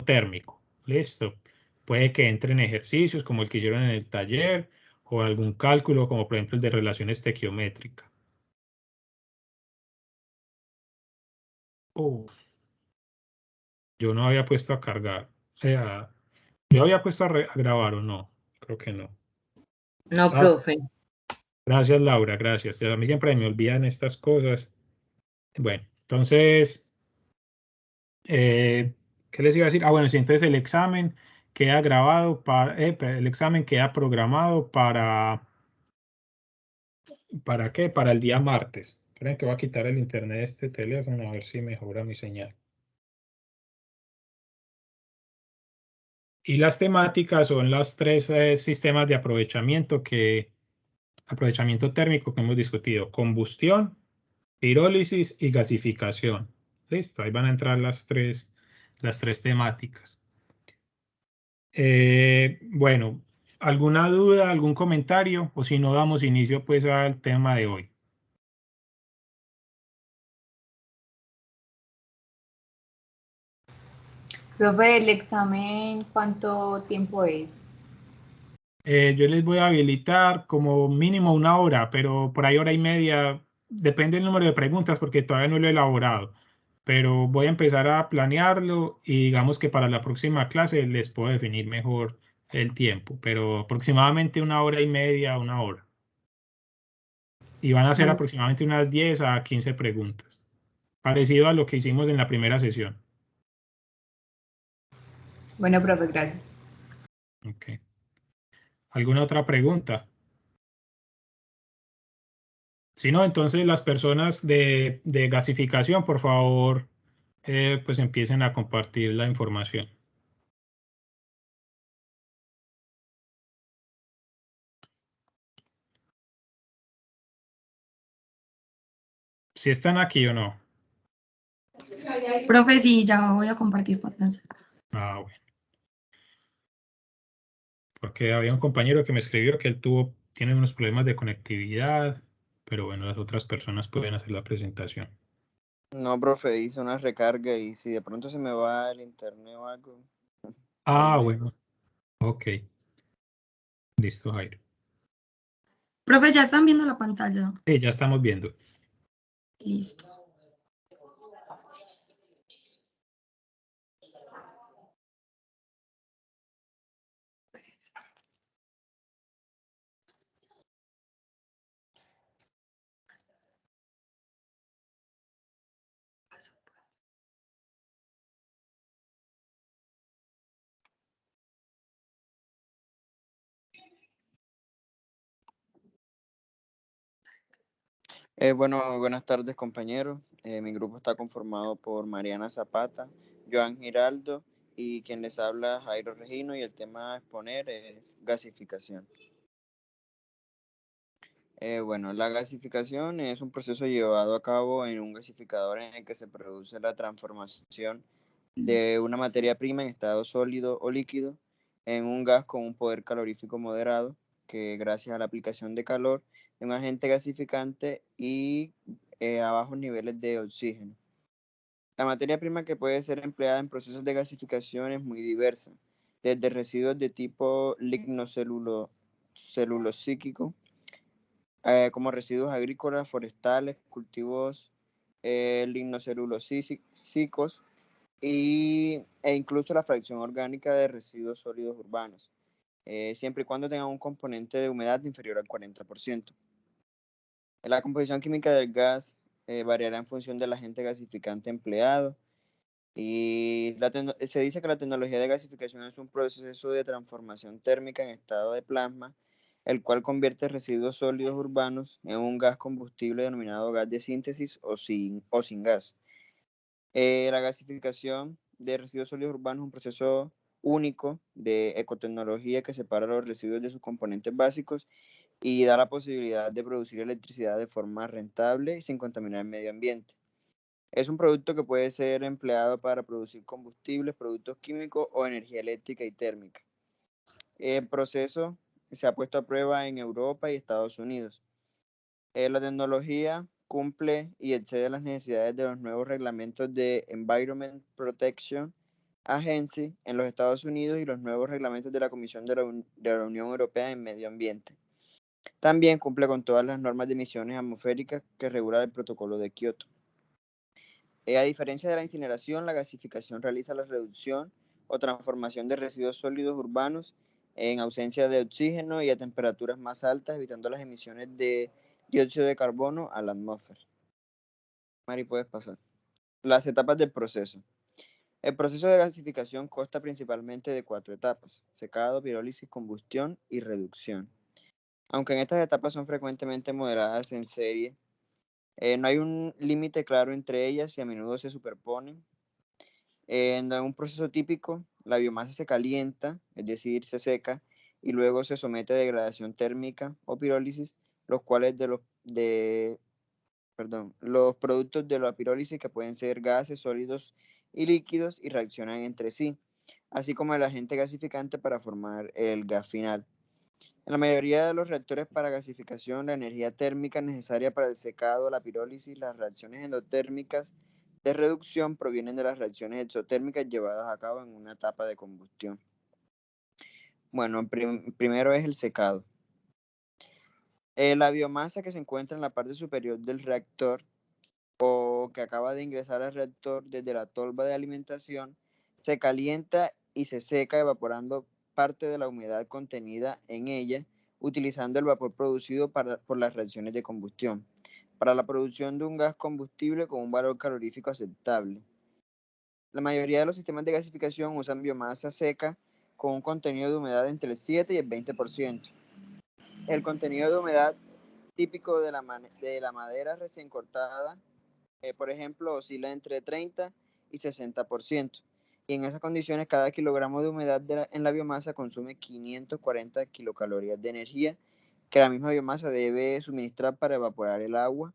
térmico. Listo. Puede que entren ejercicios como el que hicieron en el taller o algún cálculo como por ejemplo el de relación estequiométrica. Yo no había puesto a cargar. Yo había puesto a grabar o no. Creo que no. No, profe. Gracias, Laura, gracias. A mí siempre me olvidan estas cosas. Bueno, entonces, ¿qué les iba a decir? Bueno, sí, entonces el examen queda grabado el examen queda programado ¿para qué? Para el día martes. Esperen que voy a quitar el internet de este teléfono a ver si mejora mi señal. Y las temáticas son los tres sistemas de aprovechamiento térmico que hemos discutido: combustión, pirólisis y gasificación. Listo, ahí van a entrar las tres temáticas. Bueno, ¿alguna duda, algún comentario? O si no, damos inicio pues al tema de hoy. Profe, ¿el examen cuánto tiempo es? Yo les voy a habilitar como mínimo 1 hora, pero por ahí 1 hora y media, depende del número de preguntas porque todavía no lo he elaborado, pero voy a empezar a planearlo y digamos que para la próxima clase les puedo definir mejor el tiempo, pero aproximadamente 1 hora y media, 1 hora. Y van a ser Bueno, aproximadamente unas 10 a 15 preguntas, parecido a lo que hicimos en la primera sesión. bueno, profe, gracias. Okay. ¿Alguna otra pregunta? Si no, entonces las personas de gasificación, por favor, pues empiecen a compartir la información. Si están aquí o no. Profe, sí, ya voy a compartir pantalla. Ah, bueno. Porque había un compañero que me escribió que él tiene unos problemas de conectividad, pero bueno, las otras personas pueden hacer la presentación. No, profe, hice una recarga y si de pronto se me va el internet o algo. Ah, bueno. Ok. Listo, Jairo. Profe, ¿ya están viendo la pantalla? Sí, ya estamos viendo. Listo. Bueno, buenas tardes, compañeros. Mi grupo está conformado por Mariana Zapata, Joan Giraldo y quien les habla, Jairo Regino, y el tema a exponer es gasificación. Bueno, la gasificación es un proceso llevado a cabo en un gasificador en el que se produce la transformación de una materia prima en estado sólido o líquido en un gas con un poder calorífico moderado, que gracias a la aplicación de calor de un agente gasificante y a bajos niveles de oxígeno. La materia prima que puede ser empleada en procesos de gasificación es muy diversa, desde residuos de tipo lignocelulosíquico, como residuos agrícolas, forestales, cultivos lignocelulosícicos e incluso la fracción orgánica de residuos sólidos urbanos, siempre y cuando tengan un componente de humedad inferior al 40%. La composición química del gas variará en función del agente gasificante empleado y se dice que la tecnología de gasificación es un proceso de transformación térmica en estado de plasma, el cual convierte residuos sólidos urbanos en un gas combustible denominado gas de síntesis o sin gas. La gasificación de residuos sólidos urbanos es un proceso único de ecotecnología que separa los residuos de sus componentes básicos y da la posibilidad de producir electricidad de forma rentable y sin contaminar el medio ambiente. Es un producto que puede ser empleado para producir combustibles, productos químicos o energía eléctrica y térmica. El proceso se ha puesto a prueba en Europa y Estados Unidos. La tecnología cumple y excede las necesidades de los nuevos reglamentos de Environment Protection Agency en los Estados Unidos y los nuevos reglamentos de la Comisión de la Unión Europea en Medio Ambiente. También cumple con todas las normas de emisiones atmosféricas que regula el Protocolo de Kioto. A diferencia de la incineración, la gasificación realiza la reducción o transformación de residuos sólidos urbanos en ausencia de oxígeno y a temperaturas más altas, evitando las emisiones de dióxido de carbono a la atmósfera. Mari, puedes pasar. Las etapas del proceso. El proceso de gasificación consta principalmente de 4 etapas: secado, pirólisis, combustión y reducción. Aunque en estas etapas son frecuentemente modeladas en serie, no hay un límite claro entre ellas y a menudo se superponen. En un proceso típico, la biomasa se calienta, es decir, se seca, y luego se somete a degradación térmica o pirólisis, los cuales los productos de la pirólisis, que pueden ser gases, sólidos y líquidos, y reaccionan entre sí, así como el agente gasificante para formar el gas final. En la mayoría de los reactores para gasificación, la energía térmica necesaria para el secado, la pirólisis, las reacciones endotérmicas de reducción provienen de las reacciones exotérmicas llevadas a cabo en una etapa de combustión. Bueno, primero es el secado. La biomasa que se encuentra en la parte superior del reactor o que acaba de ingresar al reactor desde la tolva de alimentación se calienta y se seca, evaporando parte de la humedad contenida en ella, utilizando el vapor producido por las reacciones de combustión, para la producción de un gas combustible con un valor calorífico aceptable. La mayoría de los sistemas de gasificación usan biomasa seca con un contenido de humedad entre el 7 y el 20%. El contenido de humedad típico de la madera recién cortada, por ejemplo, oscila entre 30 y 60%. Y en esas condiciones, cada kilogramo de humedad en la biomasa consume 540 kilocalorías de energía que la misma biomasa debe suministrar para evaporar el agua,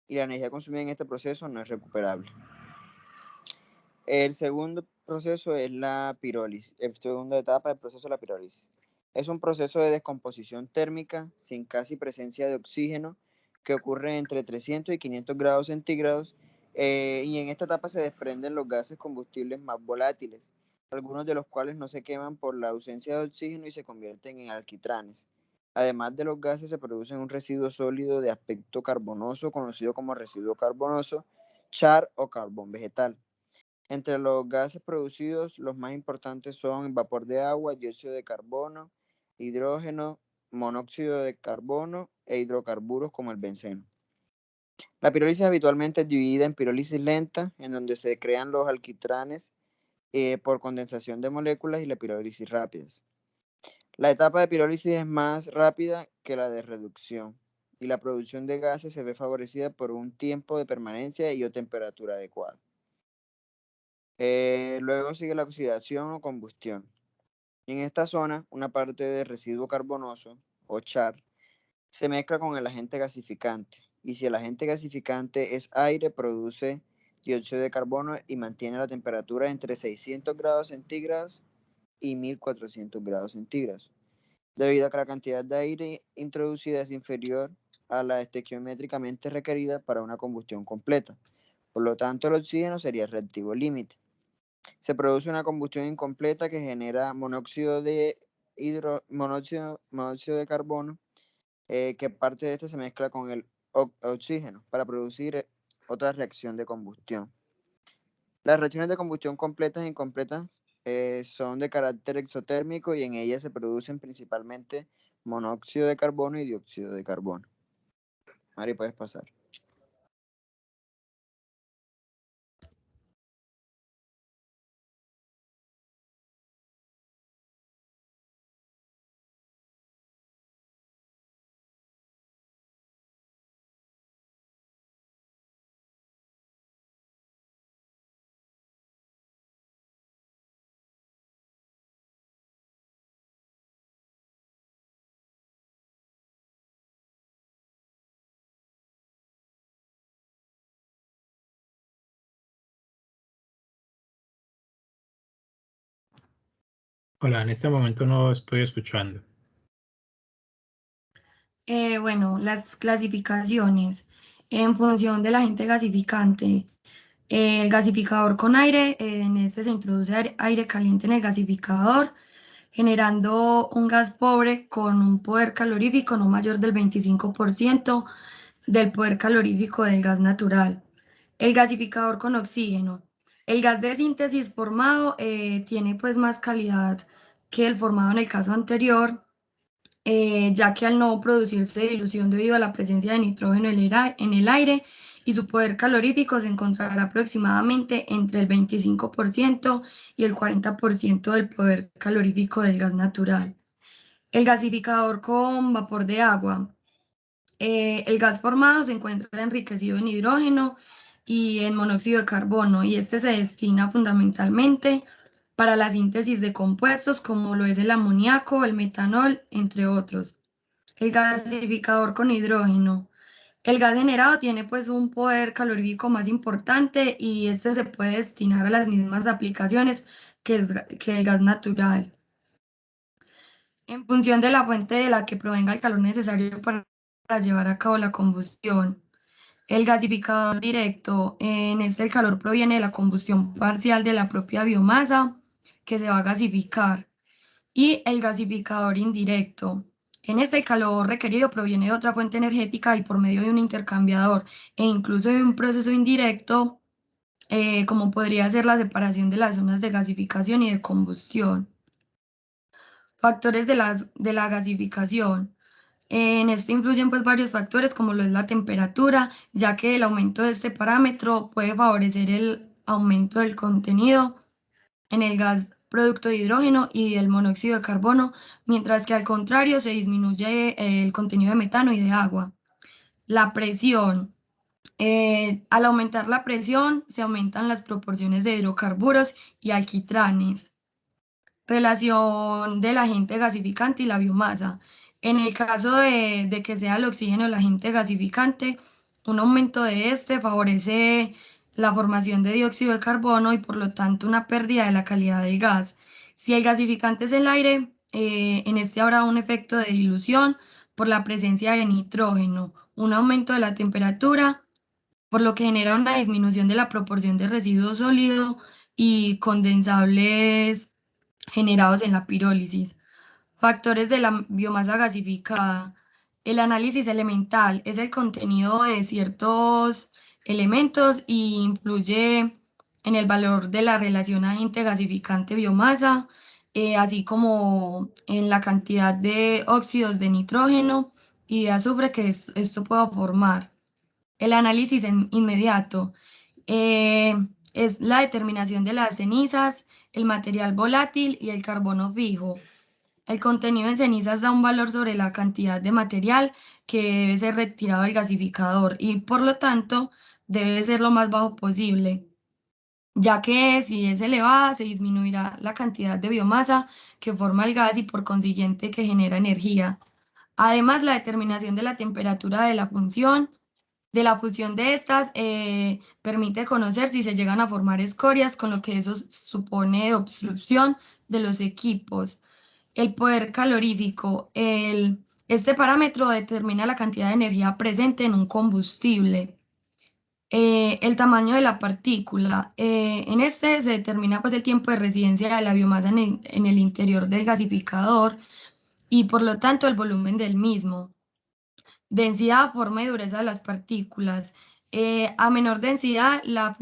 y la energía consumida en este proceso no es recuperable. El segundo proceso es la pirólisis, la segunda etapa del proceso de la pirólisis. Es un proceso de descomposición térmica sin casi presencia de oxígeno que ocurre entre 300 y 500 grados centígrados, y en esta etapa se desprenden los gases combustibles más volátiles, algunos de los cuales no se queman por la ausencia de oxígeno y se convierten en alquitranes. Además de los gases, se produce un residuo sólido de aspecto carbonoso conocido como residuo carbonoso, char o carbón vegetal. Entre los gases producidos, los más importantes son el vapor de agua, dióxido de carbono, hidrógeno, monóxido de carbono e hidrocarburos como el benceno. La pirólisis habitualmente es dividida en pirólisis lenta, en donde se crean los alquitranes por condensación de moléculas, y la pirólisis rápida. La etapa de pirólisis es más rápida que la de reducción, y la producción de gases se ve favorecida por un tiempo de permanencia y o temperatura adecuada. Luego sigue la oxidación o combustión. En esta zona, una parte de residuo carbonoso, o char, se mezcla con el agente gasificante. Y si el agente gasificante es aire, produce dióxido de carbono y mantiene la temperatura entre 600 grados centígrados y 1400 grados centígrados, debido a que la cantidad de aire introducida es inferior a la estequiométricamente requerida para una combustión completa. Por lo tanto, el oxígeno sería el reactivo límite. Se produce una combustión incompleta que genera monóxido de carbono, que parte de este se mezcla con el oxígeno para producir otra reacción de combustión. Las reacciones de combustión completas e incompletas son de carácter exotérmico, y en ellas se producen principalmente monóxido de carbono y dióxido de carbono. Mari, puedes pasar. Hola, en este momento no estoy escuchando. Bueno, las clasificaciones en función del agente gasificante El gasificador con aire, en este se introduce aire caliente en el gasificador, generando un gas pobre con un poder calorífico no mayor del 25% del poder calorífico del gas natural. El gasificador con oxígeno. El gas de síntesis formado tiene pues más calidad que el formado en el caso anterior, ya que al no producirse dilución debido a la presencia de nitrógeno en el aire y su poder calorífico se encontrará aproximadamente entre el 25% y el 40% del poder calorífico del gas natural. El gasificador con vapor de agua. El gas formado se encuentra enriquecido en hidrógeno y en monóxido de carbono, y este se destina fundamentalmente para la síntesis de compuestos como lo es el amoníaco, el metanol, entre otros. El gasificador con hidrógeno. El gas generado tiene pues un poder calorífico más importante y este se puede destinar a las mismas aplicaciones que el gas natural. En función de la fuente de la que provenga el calor necesario para llevar a cabo la combustión. El gasificador directo, en este el calor proviene de la combustión parcial de la propia biomasa que se va a gasificar. Y el gasificador indirecto. En este el calor requerido proviene de otra fuente energética y por medio de un intercambiador e incluso de un proceso indirecto, como podría ser la separación de las zonas de gasificación y de combustión. Factores de la gasificación. En este influyen pues varios factores como lo es la temperatura, ya que el aumento de este parámetro puede favorecer el aumento del contenido en el gas producto de hidrógeno y del monóxido de carbono, mientras que al contrario se disminuye el contenido de metano y de agua. La presión. Al aumentar la presión se aumentan las proporciones de hidrocarburos y alquitranes. Relación del agente gasificante y la biomasa. En el caso de que sea el oxígeno el agente gasificante, un aumento de este favorece la formación de dióxido de carbono y por lo tanto una pérdida de la calidad del gas. Si el gasificante es el aire, en este habrá un efecto de dilución por la presencia de nitrógeno, un aumento de la temperatura, por lo que genera una disminución de la proporción de residuo sólido y condensables generados en la pirólisis. Factores de la biomasa gasificada. El análisis elemental es el contenido de ciertos elementos y influye en el valor de la relación agente gasificante-biomasa, así como en la cantidad de óxidos de nitrógeno y de azufre que esto pueda formar. El análisis inmediato es la determinación de las cenizas, el material volátil y el carbono fijo. El contenido en cenizas da un valor sobre la cantidad de material que debe ser retirado del gasificador y por lo tanto debe ser lo más bajo posible, ya que si es elevada se disminuirá la cantidad de biomasa que forma el gas y por consiguiente que genera energía. Además, la determinación de la temperatura de la fusión de estas permite conocer si se llegan a formar escorias, con lo que eso supone obstrucción de los equipos. El poder calorífico. Este parámetro determina la cantidad de energía presente en un combustible. El tamaño de la partícula. En este se determina pues, el tiempo de residencia de la biomasa en el interior del gasificador y por lo tanto el volumen del mismo. Densidad, forma y dureza de las partículas. A menor densidad, la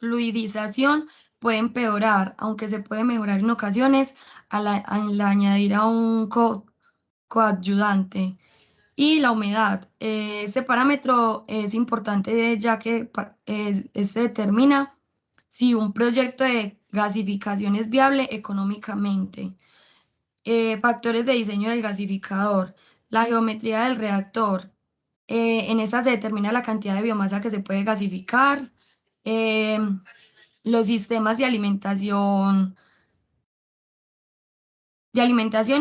fluidización puede empeorar, aunque se puede mejorar en ocasiones al añadir a un coadyuvante. Y la humedad. Este parámetro es importante ya que este determina si un proyecto de gasificación es viable económicamente. Factores de diseño del gasificador. La geometría del reactor. En esta se determina la cantidad de biomasa que se puede gasificar. Los sistemas de alimentación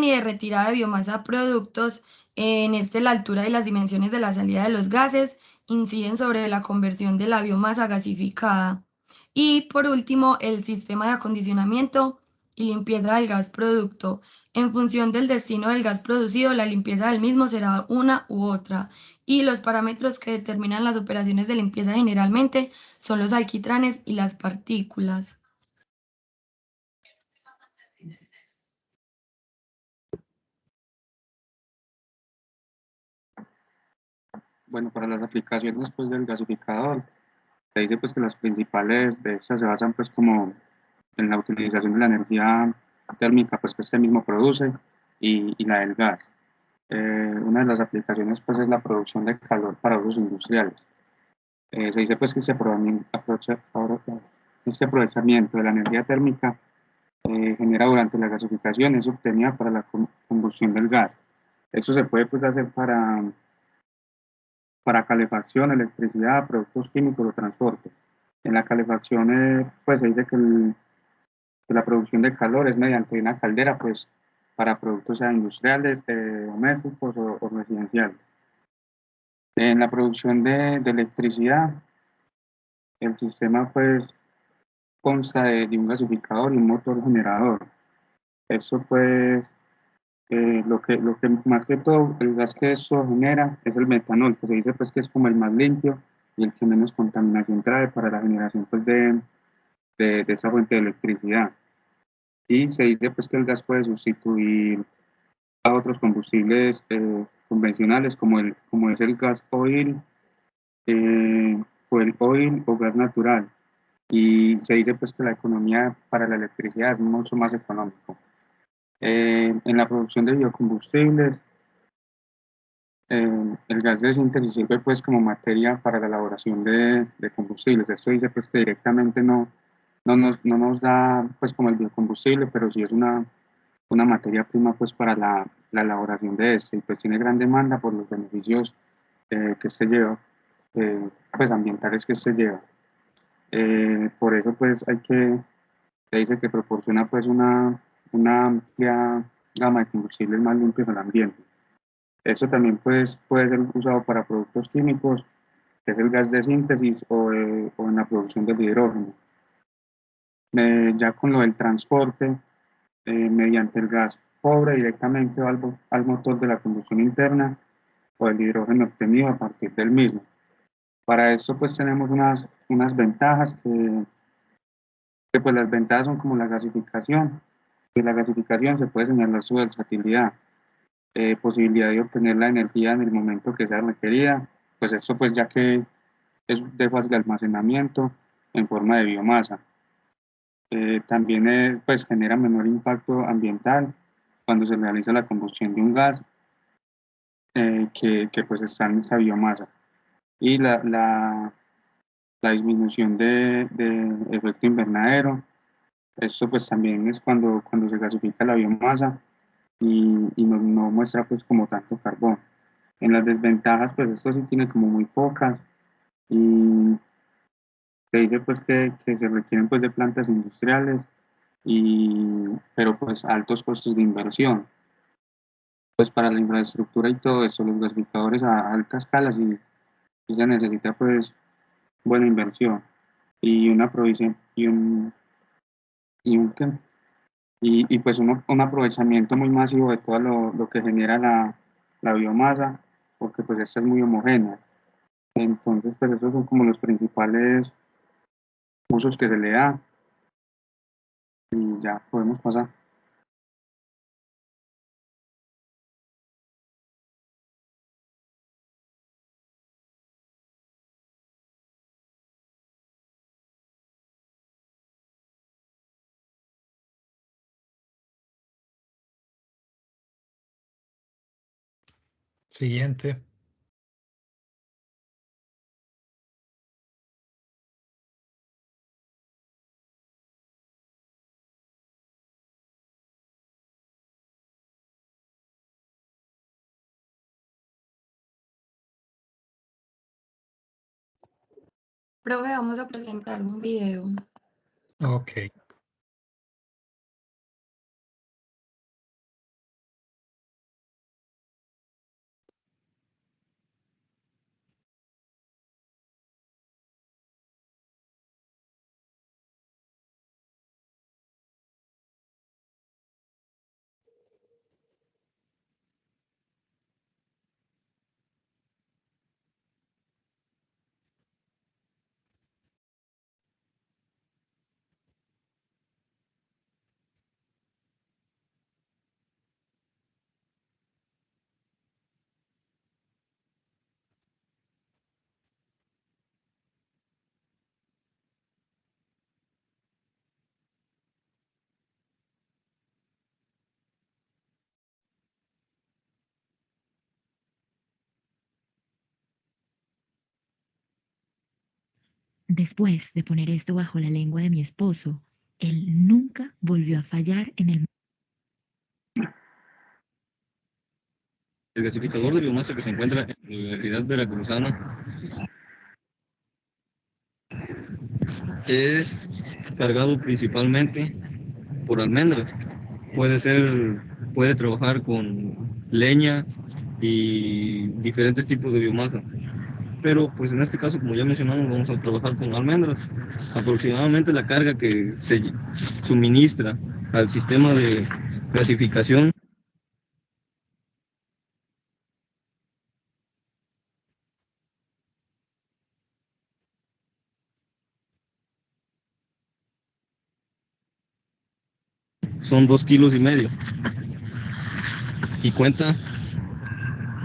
y de retirada de biomasa a productos. En este, la altura y las dimensiones de la salida de los gases inciden sobre la conversión de la biomasa gasificada. Y por último, el sistema de acondicionamiento y limpieza del gas producto. En función del destino del gas producido, la limpieza del mismo será una u otra. Y los parámetros que determinan las operaciones de limpieza generalmente son los alquitranes y las partículas. Bueno, para las aplicaciones pues, del gasificador, se dice pues, que las principales de estas se basan pues, como en la utilización de la energía térmica pues, que este mismo produce y la del gas. Una de las aplicaciones pues, es la producción de calor para usos industriales. Se dice pues, que este aprovechamiento de la energía térmica genera durante la gasificación es obtenida para la combustión del gas. Esto se puede pues, hacer para calefacción, electricidad, productos químicos o transporte. En la calefacción, pues se dice que la producción de calor es mediante una caldera, pues para productos industriales, domésticos o residenciales. En la producción de electricidad, el sistema pues consta de un gasificador y un motor generador. Eso pues, lo que más que todo, el gas que eso genera es el metanol, que se dice pues que es como el más limpio y el que menos contaminación trae para la generación pues de esa fuente de electricidad. Y se dice pues que el gas puede sustituir a otros combustibles convencionales como es el gas oil, o el oil o gas natural. Y se dice pues que la economía para la electricidad es mucho más económico. En la producción de biocombustibles, el gas de síntesis sirve pues como materia para la elaboración de combustibles. Esto dice pues que directamente no nos da pues como el biocombustible, pero sí es una materia prima pues para la elaboración de este y pues tiene gran demanda por los beneficios que este lleva, pues ambientales que este lleva. Por eso pues se dice que proporciona pues una amplia gama de combustibles más limpios al ambiente. Esto también pues, puede ser usado para productos químicos, que es el gas de síntesis o en la producción del hidrógeno. Ya con lo del transporte, mediante el gas pobre directamente al motor de la combustión interna o el hidrógeno obtenido a partir del mismo. Para esto pues tenemos unas ventajas que pues las ventajas son como la gasificación. De la gasificación se puede señalar su versatilidad, posibilidad de obtener la energía en el momento que sea requerida, pues esto pues ya que es de fácil almacenamiento en forma de biomasa. También pues genera menor impacto ambiental cuando se realiza la combustión de un gas que pues está en esa biomasa. Y la disminución de efecto invernadero, esto pues también es cuando se gasifica la biomasa y no muestra pues como tanto carbón. En las desventajas pues esto sí tiene como muy pocas y se dice pues que se requieren pues de plantas industriales pero pues altos costos de inversión. Pues para la infraestructura y todo eso, los gasificadores a alta escala sí se necesita pues buena inversión y una provisión ¿qué? Y pues un aprovechamiento muy masivo de todo lo que genera la biomasa, porque pues esta es muy homogénea. Entonces pues esos son como los principales usos que se le da y ya podemos pasar. Siguiente. Profe, vamos a presentar un video. Ok. Después de poner esto bajo la lengua de mi esposo, él nunca volvió a fallar en el... El gasificador de biomasa que se encuentra en la Universidad Veracruzana es cargado principalmente por almendras. Puede trabajar con leña y diferentes tipos de biomasa. Pero pues en este caso, como ya mencionamos, vamos a trabajar con almendras. Aproximadamente la carga que se suministra al sistema de gasificación son 2,5 kilos.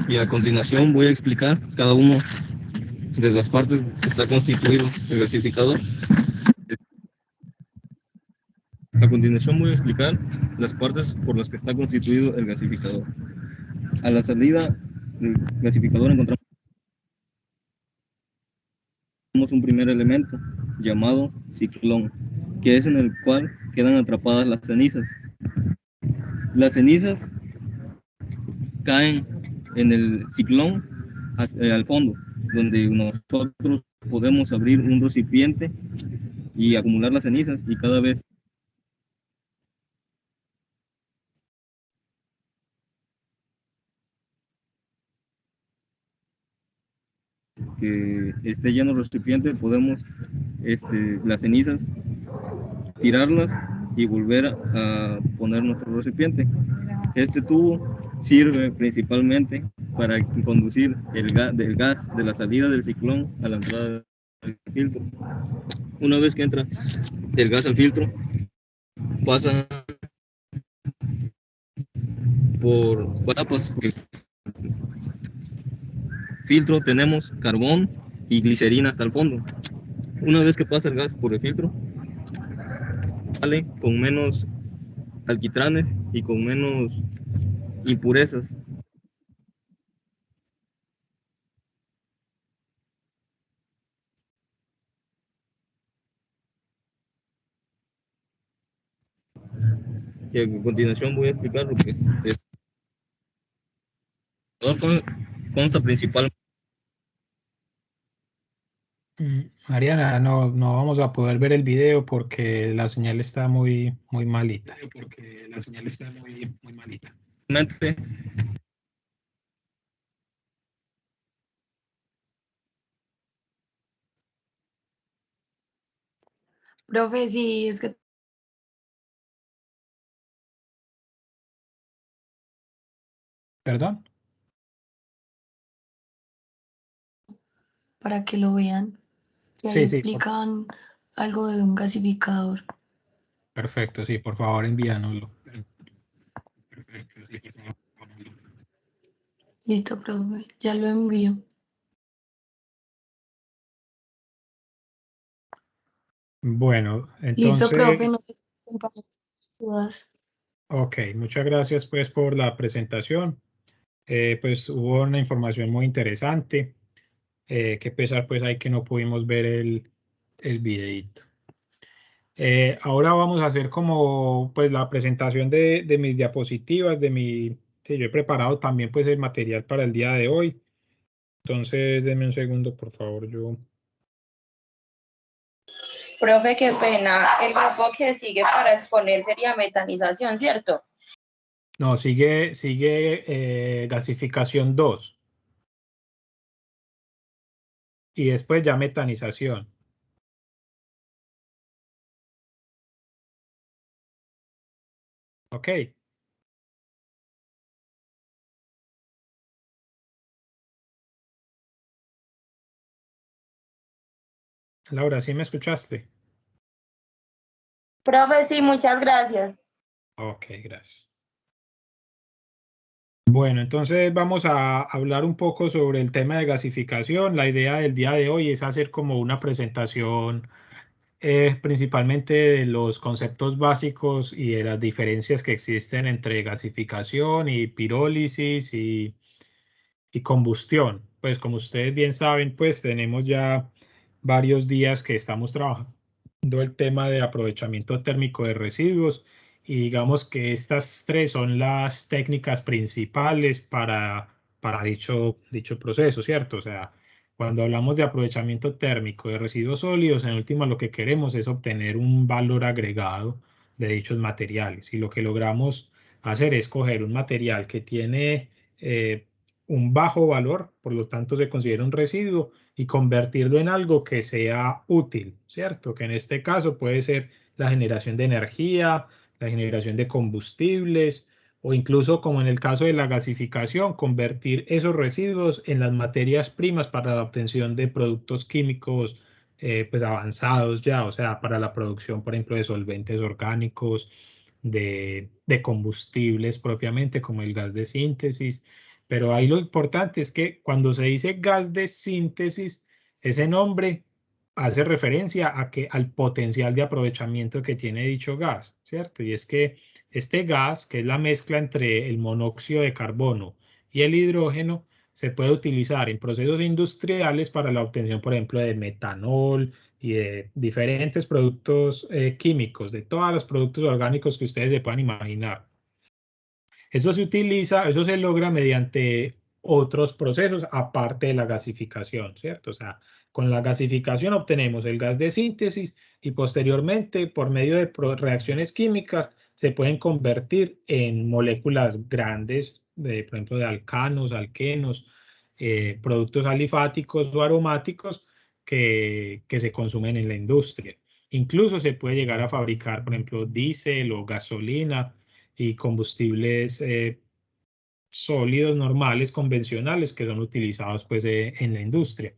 Y a continuación voy a explicar cada uno de las partes que está constituido el gasificador. A continuación voy a explicar las partes por las que está constituido el gasificador. A la salida del gasificador encontramos un primer elemento llamado ciclón, que es en el cual quedan atrapadas las cenizas. Las cenizas caen en el ciclón al fondo, donde nosotros podemos abrir un recipiente y acumular las cenizas, y cada vez que esté lleno el recipiente podemos las cenizas tirarlas y volver a poner nuestro recipiente. Este tubo sirve principalmente para conducir el gas de la salida del ciclón a la entrada del filtro. Una vez que entra el gas al filtro, pasa por etapas. Filtro tenemos carbón y glicerina hasta el fondo. Una vez que pasa el gas por el filtro, sale con menos alquitranes y con menos impurezas. Y a continuación voy a explicar lo que es. Consta principalmente. Mariana, no vamos a poder ver el video porque la señal está muy malita. Profe, sí, es que ¿Perdón? para que lo vean, que ahí Sí, explican algo de un gasificador. perfecto, sí, por favor envíanoslo. Listo, profe, ya lo envío. Bueno, Listo, profe, no entonces, sé si están para las dudas. ok, muchas gracias pues por la presentación. Pues hubo una información muy interesante. Qué pesar pues hay que no pudimos ver el videíto. Ahora vamos a hacer como pues la presentación de mis diapositivas, sí, yo he preparado también pues el material para el día de hoy. Entonces, denme un segundo, por favor, Profe, qué pena. El grupo que sigue para exponer sería metanización, ¿cierto? No, sigue gasificación 2 y después ya metanización. Ok. Laura, ¿sí me escuchaste? Profe, sí, muchas gracias. Ok, gracias. Bueno, entonces vamos a hablar un poco sobre el tema de gasificación. La idea del día de hoy es hacer como una presentación principalmente de los conceptos básicos y de las diferencias que existen entre gasificación y pirólisis y combustión. Pues como ustedes bien saben, pues tenemos ya varios días que estamos trabajando el tema de aprovechamiento térmico de residuos y digamos que estas tres son las técnicas principales para dicho proceso, ¿cierto? O sea, cuando hablamos de aprovechamiento térmico de residuos sólidos, en última lo que queremos es obtener un valor agregado de dichos materiales y lo que logramos hacer es coger un material que tiene un bajo valor, por lo tanto se considera un residuo, y convertirlo en algo que sea útil, ¿cierto? Que en este caso puede ser la generación de energía, la generación de combustibles o incluso como en el caso de la gasificación, convertir esos residuos en las materias primas para la obtención de productos químicos pues avanzados ya, o sea, para la producción, por ejemplo, de solventes orgánicos, de combustibles propiamente, como el gas de síntesis. Pero ahí lo importante es que cuando se dice gas de síntesis, ese nombre hace referencia al potencial de aprovechamiento que tiene dicho gas, ¿cierto? Y es que este gas, que es la mezcla entre el monóxido de carbono y el hidrógeno, se puede utilizar en procesos industriales para la obtención, por ejemplo, de metanol y de diferentes productos químicos, de todos los productos orgánicos que ustedes se puedan imaginar. Eso se utiliza, eso se logra mediante otros procesos aparte de la gasificación, ¿cierto? O sea, con la gasificación obtenemos el gas de síntesis y posteriormente por medio de reacciones químicas se pueden convertir en moléculas grandes, por ejemplo, de alcanos, alquenos, productos alifáticos o aromáticos que se consumen en la industria. Incluso se puede llegar a fabricar, por ejemplo, diésel o gasolina y combustibles sólidos normales, convencionales, que son utilizados pues, en la industria.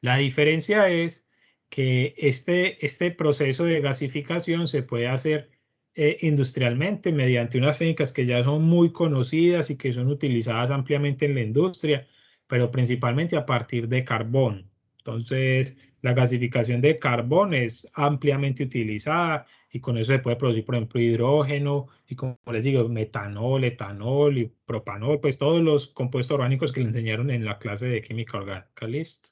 La diferencia es que este proceso de gasificación se puede hacer industrialmente mediante unas técnicas que ya son muy conocidas y que son utilizadas ampliamente en la industria, pero principalmente a partir de carbón. Entonces, la gasificación de carbón es ampliamente utilizada y con eso se puede producir, por ejemplo, hidrógeno y, como les digo, metanol, etanol y propanol, pues todos los compuestos orgánicos que le enseñaron en la clase de química orgánica. ¿Listo?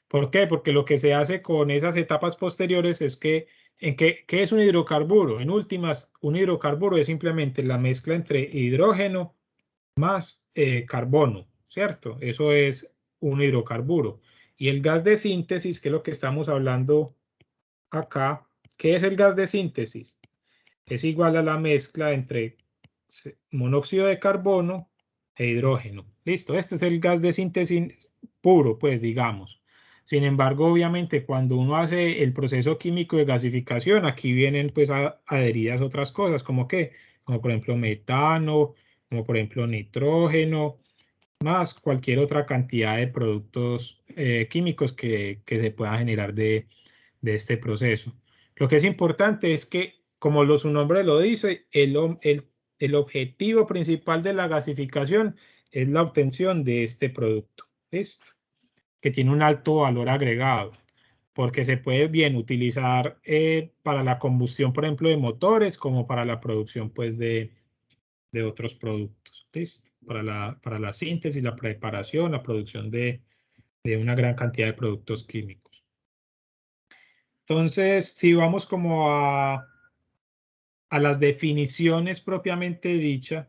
¿Por qué? Porque lo que se hace con esas etapas posteriores es que, ¿qué es un hidrocarburo? En últimas, un hidrocarburo es simplemente la mezcla entre hidrógeno más carbono, ¿cierto? Eso es un hidrocarburo. Y el gas de síntesis, que es lo que estamos hablando acá, ¿qué es el gas de síntesis? Es igual a la mezcla entre monóxido de carbono e hidrógeno. Listo, este es el gas de síntesis puro, pues digamos. Sin embargo, obviamente, cuando uno hace el proceso químico de gasificación, aquí vienen pues adheridas otras cosas, como por ejemplo metano, como por ejemplo nitrógeno, más cualquier otra cantidad de productos químicos que se pueda generar de este proceso. Lo que es importante es que, como su nombre lo dice, el objetivo principal de la gasificación es la obtención de este producto. ¿Listo? Que tiene un alto valor agregado, porque se puede bien utilizar para la combustión, por ejemplo, de motores, como para la producción pues, de otros productos. ¿Listo? Para la síntesis, la preparación, la producción de una gran cantidad de productos químicos. Entonces, si vamos como a las definiciones propiamente dichas,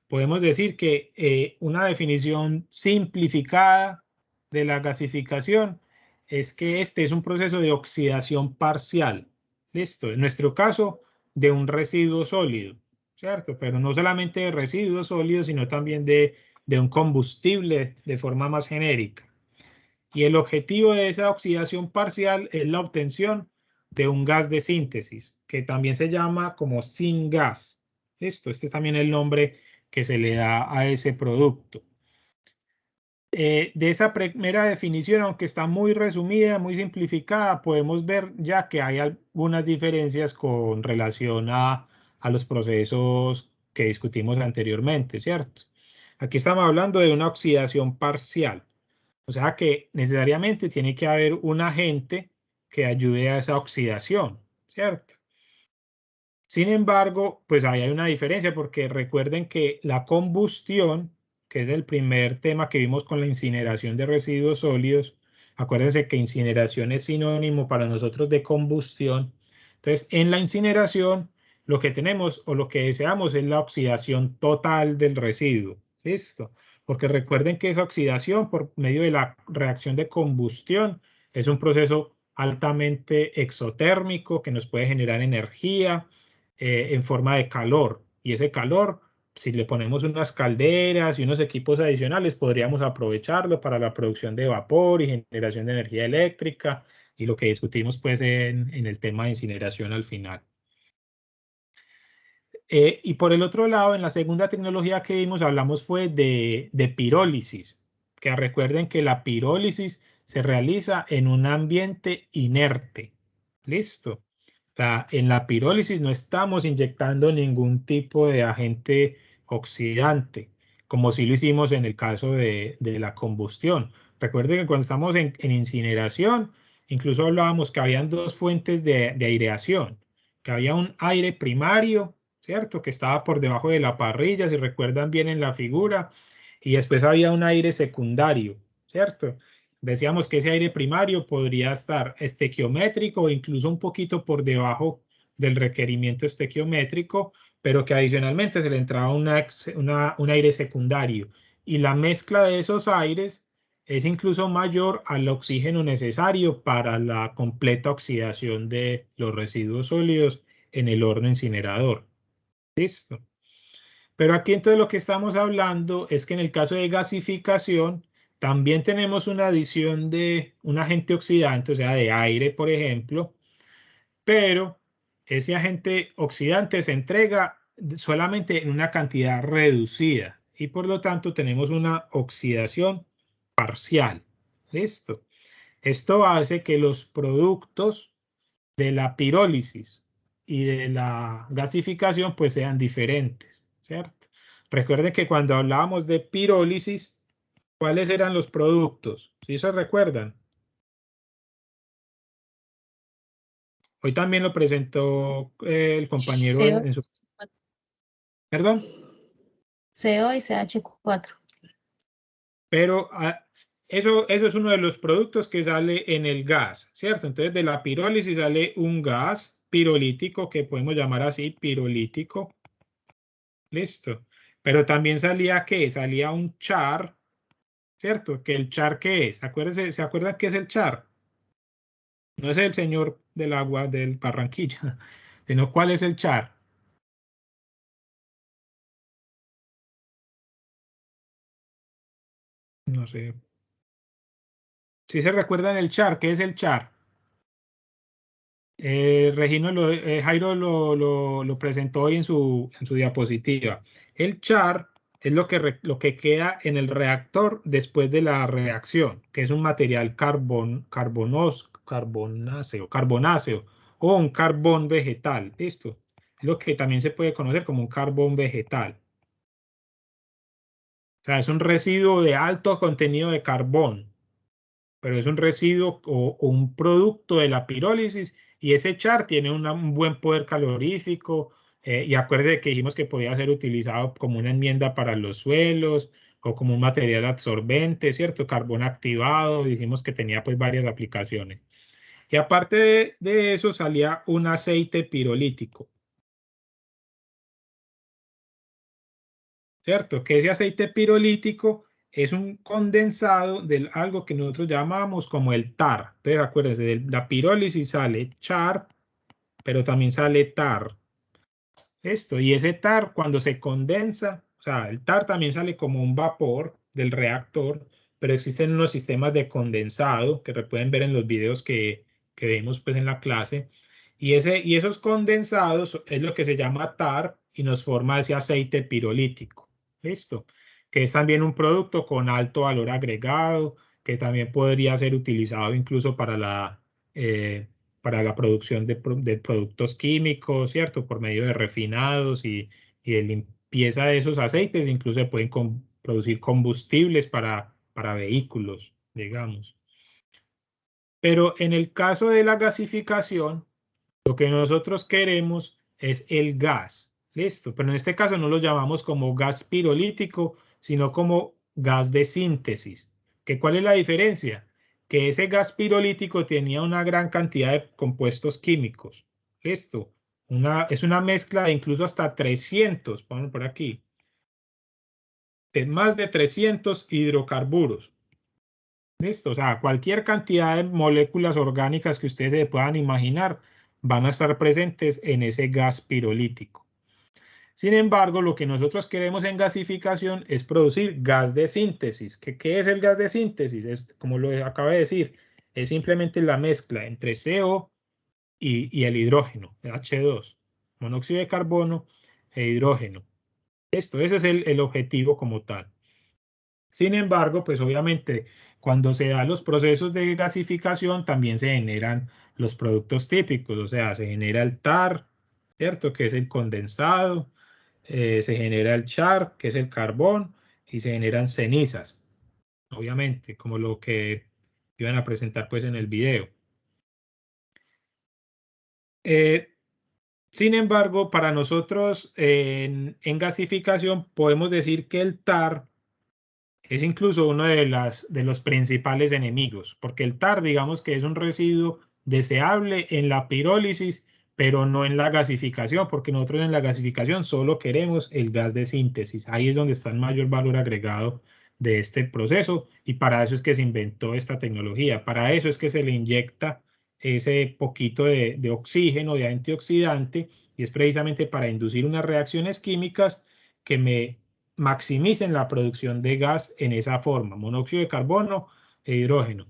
podemos decir que una definición simplificada de la gasificación es que este es un proceso de oxidación parcial. Listo, en nuestro caso, de un residuo sólido, ¿cierto? Pero no solamente de residuos sólidos, sino también de un combustible de forma más genérica. Y el objetivo de esa oxidación parcial es la obtención de un gas de síntesis, que también se llama como syngas. Este es también el nombre que se le da a ese producto. De esa primera definición, aunque está muy resumida, muy simplificada, podemos ver ya que hay algunas diferencias con relación a los procesos que discutimos anteriormente, ¿cierto? Aquí estamos hablando de una oxidación parcial. O sea que necesariamente tiene que haber un agente que ayude a esa oxidación, ¿cierto? Sin embargo, pues ahí hay una diferencia porque recuerden que la combustión, que es el primer tema que vimos con la incineración de residuos sólidos, Acuérdense que incineración es sinónimo para nosotros de combustión. Entonces, en la incineración, lo que tenemos o lo que deseamos es la oxidación total del residuo. ¿Listo? Porque recuerden que esa oxidación por medio de la reacción de combustión es un proceso altamente exotérmico que nos puede generar energía en forma de calor. Y ese calor, si le ponemos unas calderas y unos equipos adicionales, podríamos aprovecharlo para la producción de vapor y generación de energía eléctrica y lo que discutimos pues en el tema de incineración al final. Y por el otro lado, en la segunda tecnología que vimos, hablamos fue de pirólisis, que recuerden que la pirólisis se realiza en un ambiente inerte. ¿Listo? O sea, en la pirólisis no estamos inyectando ningún tipo de agente oxidante, como si lo hicimos en el caso de la combustión. Recuerden que cuando estamos en incineración, incluso hablábamos que habían dos fuentes de aireación, que había un aire primario, ¿cierto? Que estaba por debajo de la parrilla, si recuerdan bien en la figura, y después había un aire secundario, ¿cierto? Decíamos que ese aire primario podría estar estequiométrico o incluso un poquito por debajo del requerimiento estequiométrico, pero que adicionalmente se le entraba un aire secundario. Y la mezcla de esos aires es incluso mayor al oxígeno necesario para la completa oxidación de los residuos sólidos en el horno incinerador. ¿Listo? Pero aquí entonces lo que estamos hablando es que en el caso de gasificación también tenemos una adición de un agente oxidante, o sea, de aire, por ejemplo, pero ese agente oxidante se entrega solamente en una cantidad reducida y por lo tanto tenemos una oxidación parcial. ¿Listo? Esto hace que los productos de la pirólisis y de la gasificación pues sean diferentes, ¿cierto? Recuerden que cuando hablábamos de pirólisis, ¿cuáles eran los productos? ¿Sí se recuerdan? Hoy también lo presentó el compañero CO, en su... ¿Perdón? CO y CH4. Pero eso es uno de los productos que sale en el gas, ¿cierto? Entonces de la pirólisis sale un gas pirolítico que podemos llamar así, pirolítico. Listo. Pero también salía ¿qué? Salía un char, ¿cierto? Que el char ¿qué es? Acuérdense, ¿se acuerdan qué es el char? No es el señor del agua del Barranquilla, sino ¿cuál es el char? No sé. Si se recuerdan el char, ¿qué es el char? Jairo lo presentó hoy en su diapositiva. El char es lo que queda en el reactor después de la reacción, que es un material carbonáceo o un carbón vegetal. ¿Listo? Es lo que también se puede conocer como un carbón vegetal. O sea, es un residuo de alto contenido de carbón, pero es un residuo o un producto de la pirólisis y ese char tiene un buen poder calorífico y acuérdense que dijimos que podía ser utilizado como una enmienda para los suelos o como un material absorbente, ¿cierto? Carbón activado, dijimos que tenía pues varias aplicaciones. Y aparte de eso salía un aceite pirolítico, ¿cierto? Que ese aceite pirolítico es un condensado de algo que nosotros llamamos como el tar. Entonces, acuérdense, de la pirólisis sale char, pero también sale tar. Y ese tar cuando se condensa, o sea, el tar también sale como un vapor del reactor, pero existen unos sistemas de condensado que pueden ver en los videos que vemos pues en la clase. Y esos condensados es lo que se llama tar y nos forma ese aceite pirolítico. ¿Listo? Que es también un producto con alto valor agregado, que también podría ser utilizado incluso para la producción de productos químicos, ¿cierto? Por medio de refinados y de limpieza de esos aceites, incluso se pueden producir combustibles para vehículos, digamos. Pero en el caso de la gasificación, lo que nosotros queremos es el gas, ¿listo? Pero en este caso no lo llamamos como gas pirolítico, sino como gas de síntesis. ¿Cuál es la diferencia? que ese gas pirolítico tenía una gran cantidad de compuestos químicos. Esto, es una mezcla de incluso hasta 300, ponlo por aquí, de más de 300 hidrocarburos. ¿Listo? O sea, cualquier cantidad de moléculas orgánicas que ustedes se puedan imaginar van a estar presentes en ese gas pirolítico. Sin embargo, lo que nosotros queremos en gasificación es producir gas de síntesis. ¿Qué es el gas de síntesis? Es, como lo acabo de decir, es simplemente la mezcla entre CO y el hidrógeno, el H2, monóxido de carbono e hidrógeno. Ese es el objetivo como tal. Sin embargo, pues obviamente cuando se dan los procesos de gasificación también se generan los productos típicos, o sea, se genera el TAR, ¿cierto? Que es el condensado, se genera el char, que es el carbón, y se generan cenizas, obviamente, como lo que iban a presentar pues en el video. Sin embargo, para nosotros en gasificación podemos decir que el TAR es incluso uno de los principales enemigos, porque el TAR, digamos que es un residuo deseable en la pirólisis, pero no en la gasificación, porque nosotros en la gasificación solo queremos el gas de síntesis. Ahí es donde está el mayor valor agregado de este proceso y para eso es que se inventó esta tecnología. Para eso es que se le inyecta ese poquito de oxígeno, de antioxidante, y es precisamente para inducir unas reacciones químicas que me maximicen la producción de gas en esa forma, monóxido de carbono e hidrógeno.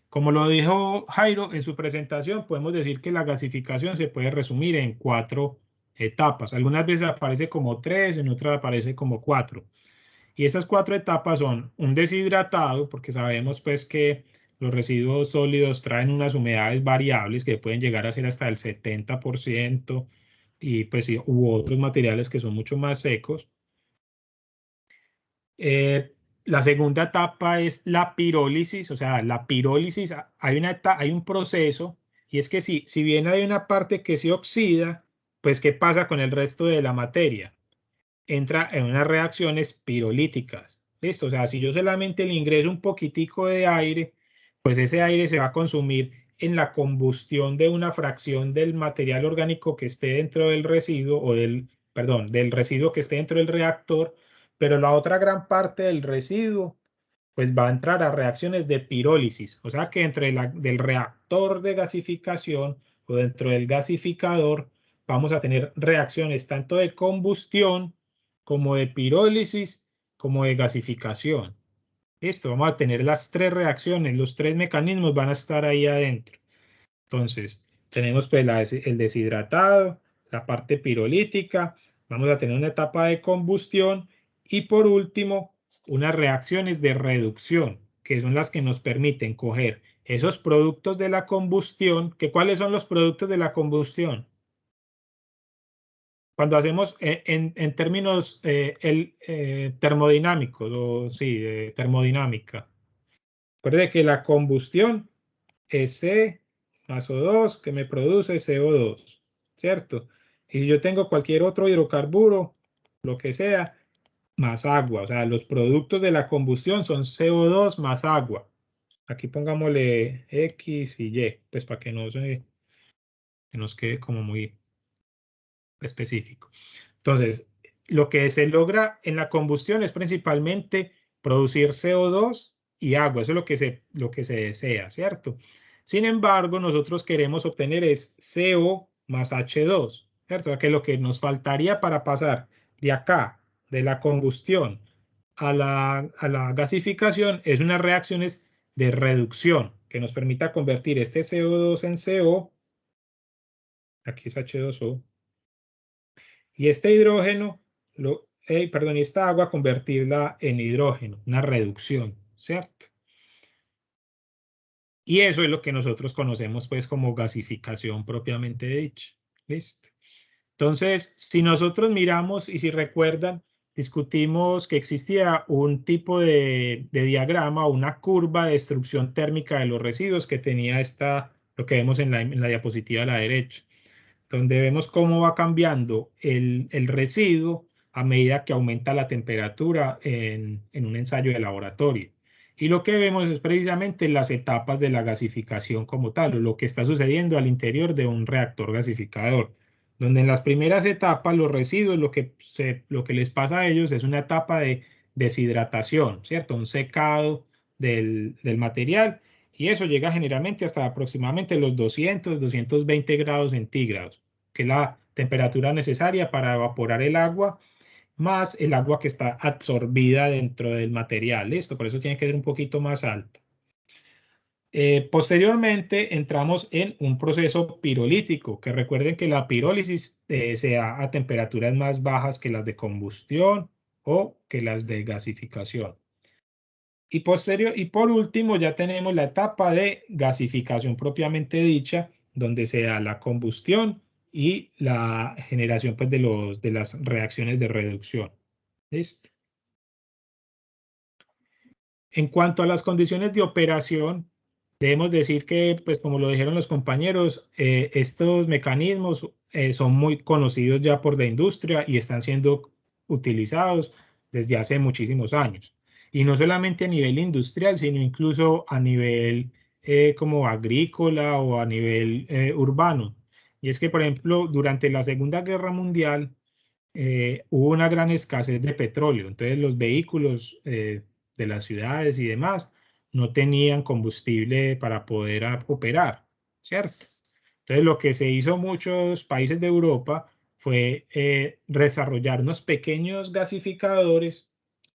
Como lo dijo Jairo en su presentación, podemos decir que la gasificación se puede resumir en 4 etapas. Algunas veces aparece como 3, en otras aparece como 4. Y esas 4 etapas son un deshidratado, porque sabemos pues que los residuos sólidos traen unas humedades variables que pueden llegar a ser hasta el 70% y pues hubo otros materiales que son mucho más secos. La segunda etapa es la pirólisis, o sea, la pirólisis, hay un proceso, y es que si bien hay una parte que se oxida, pues ¿qué pasa con el resto de la materia? Entra en unas reacciones pirolíticas, ¿listo? O sea, si yo solamente le ingreso un poquitico de aire, pues ese aire se va a consumir en la combustión de una fracción del material orgánico que esté dentro del residuo, del residuo que esté dentro del reactor, pero la otra gran parte del residuo pues va a entrar a reacciones de pirólisis, o sea que entre del reactor de gasificación o dentro del gasificador vamos a tener reacciones tanto de combustión como de pirólisis como de gasificación. Listo, vamos a tener las 3 reacciones, los 3 mecanismos van a estar ahí adentro. Entonces, tenemos pues el deshidratado, la parte pirolítica, vamos a tener una etapa de combustión y por último, unas reacciones de reducción, que son las que nos permiten coger esos productos de la combustión. ¿Cuáles son los productos de la combustión? Cuando hacemos en términos termodinámicos, o sí, de termodinámica. Recuerde que la combustión es C más O2 que me produce CO2, ¿cierto? Y si yo tengo cualquier otro hidrocarburo, lo que sea, más agua. O sea, los productos de la combustión son CO2 más agua. Aquí pongámosle X y Y, pues para que que nos quede como muy específico. Entonces, lo que se logra en la combustión es principalmente producir CO2 y agua. Eso es lo que se desea, ¿cierto? Sin embargo, nosotros queremos obtener es CO más H2, ¿cierto? O sea, que lo que nos faltaría para pasar de acá, de la combustión a la gasificación, es unas reacciones de reducción que nos permita convertir este CO2 en CO, aquí es H2O, y este hidrógeno, y esta agua convertirla en hidrógeno, una reducción, ¿cierto? Y eso es lo que nosotros conocemos pues como gasificación propiamente dicha. ¿Listo? Entonces, si nosotros miramos y si recuerdan, discutimos que existía un tipo de diagrama o una curva de destrucción térmica de los residuos que tenía lo que vemos en la diapositiva a la derecha, donde vemos cómo va cambiando el residuo a medida que aumenta la temperatura en un ensayo de laboratorio. Y lo que vemos es precisamente las etapas de la gasificación como tal, o lo que está sucediendo al interior de un reactor gasificador, donde en las primeras etapas los residuos, lo que les pasa a ellos es una etapa de deshidratación, ¿cierto? Un secado del material, y eso llega generalmente hasta aproximadamente los 200, 220 grados centígrados, que es la temperatura necesaria para evaporar el agua más el agua que está absorbida dentro del material. ¿Listo? Por eso tiene que ser un poquito más alto. Posteriormente entramos en un proceso pirolítico, que recuerden que la pirólisis se da a temperaturas más bajas que las de combustión o que las de gasificación. Y por último ya tenemos la etapa de gasificación propiamente dicha, donde se da la combustión y la generación pues, de las reacciones de reducción. ¿Listo? En cuanto a las condiciones de operación, debemos decir que, pues como lo dijeron los compañeros, estos mecanismos son muy conocidos ya por la industria y están siendo utilizados desde hace muchísimos años. Y no solamente a nivel industrial, sino incluso a nivel como agrícola o a nivel urbano. Y es que, por ejemplo, durante la Segunda Guerra Mundial, hubo una gran escasez de petróleo. Entonces los vehículos de las ciudades y demás no tenían combustible para poder operar, ¿cierto? Entonces lo que se hizo en muchos países de Europa fue desarrollar unos pequeños gasificadores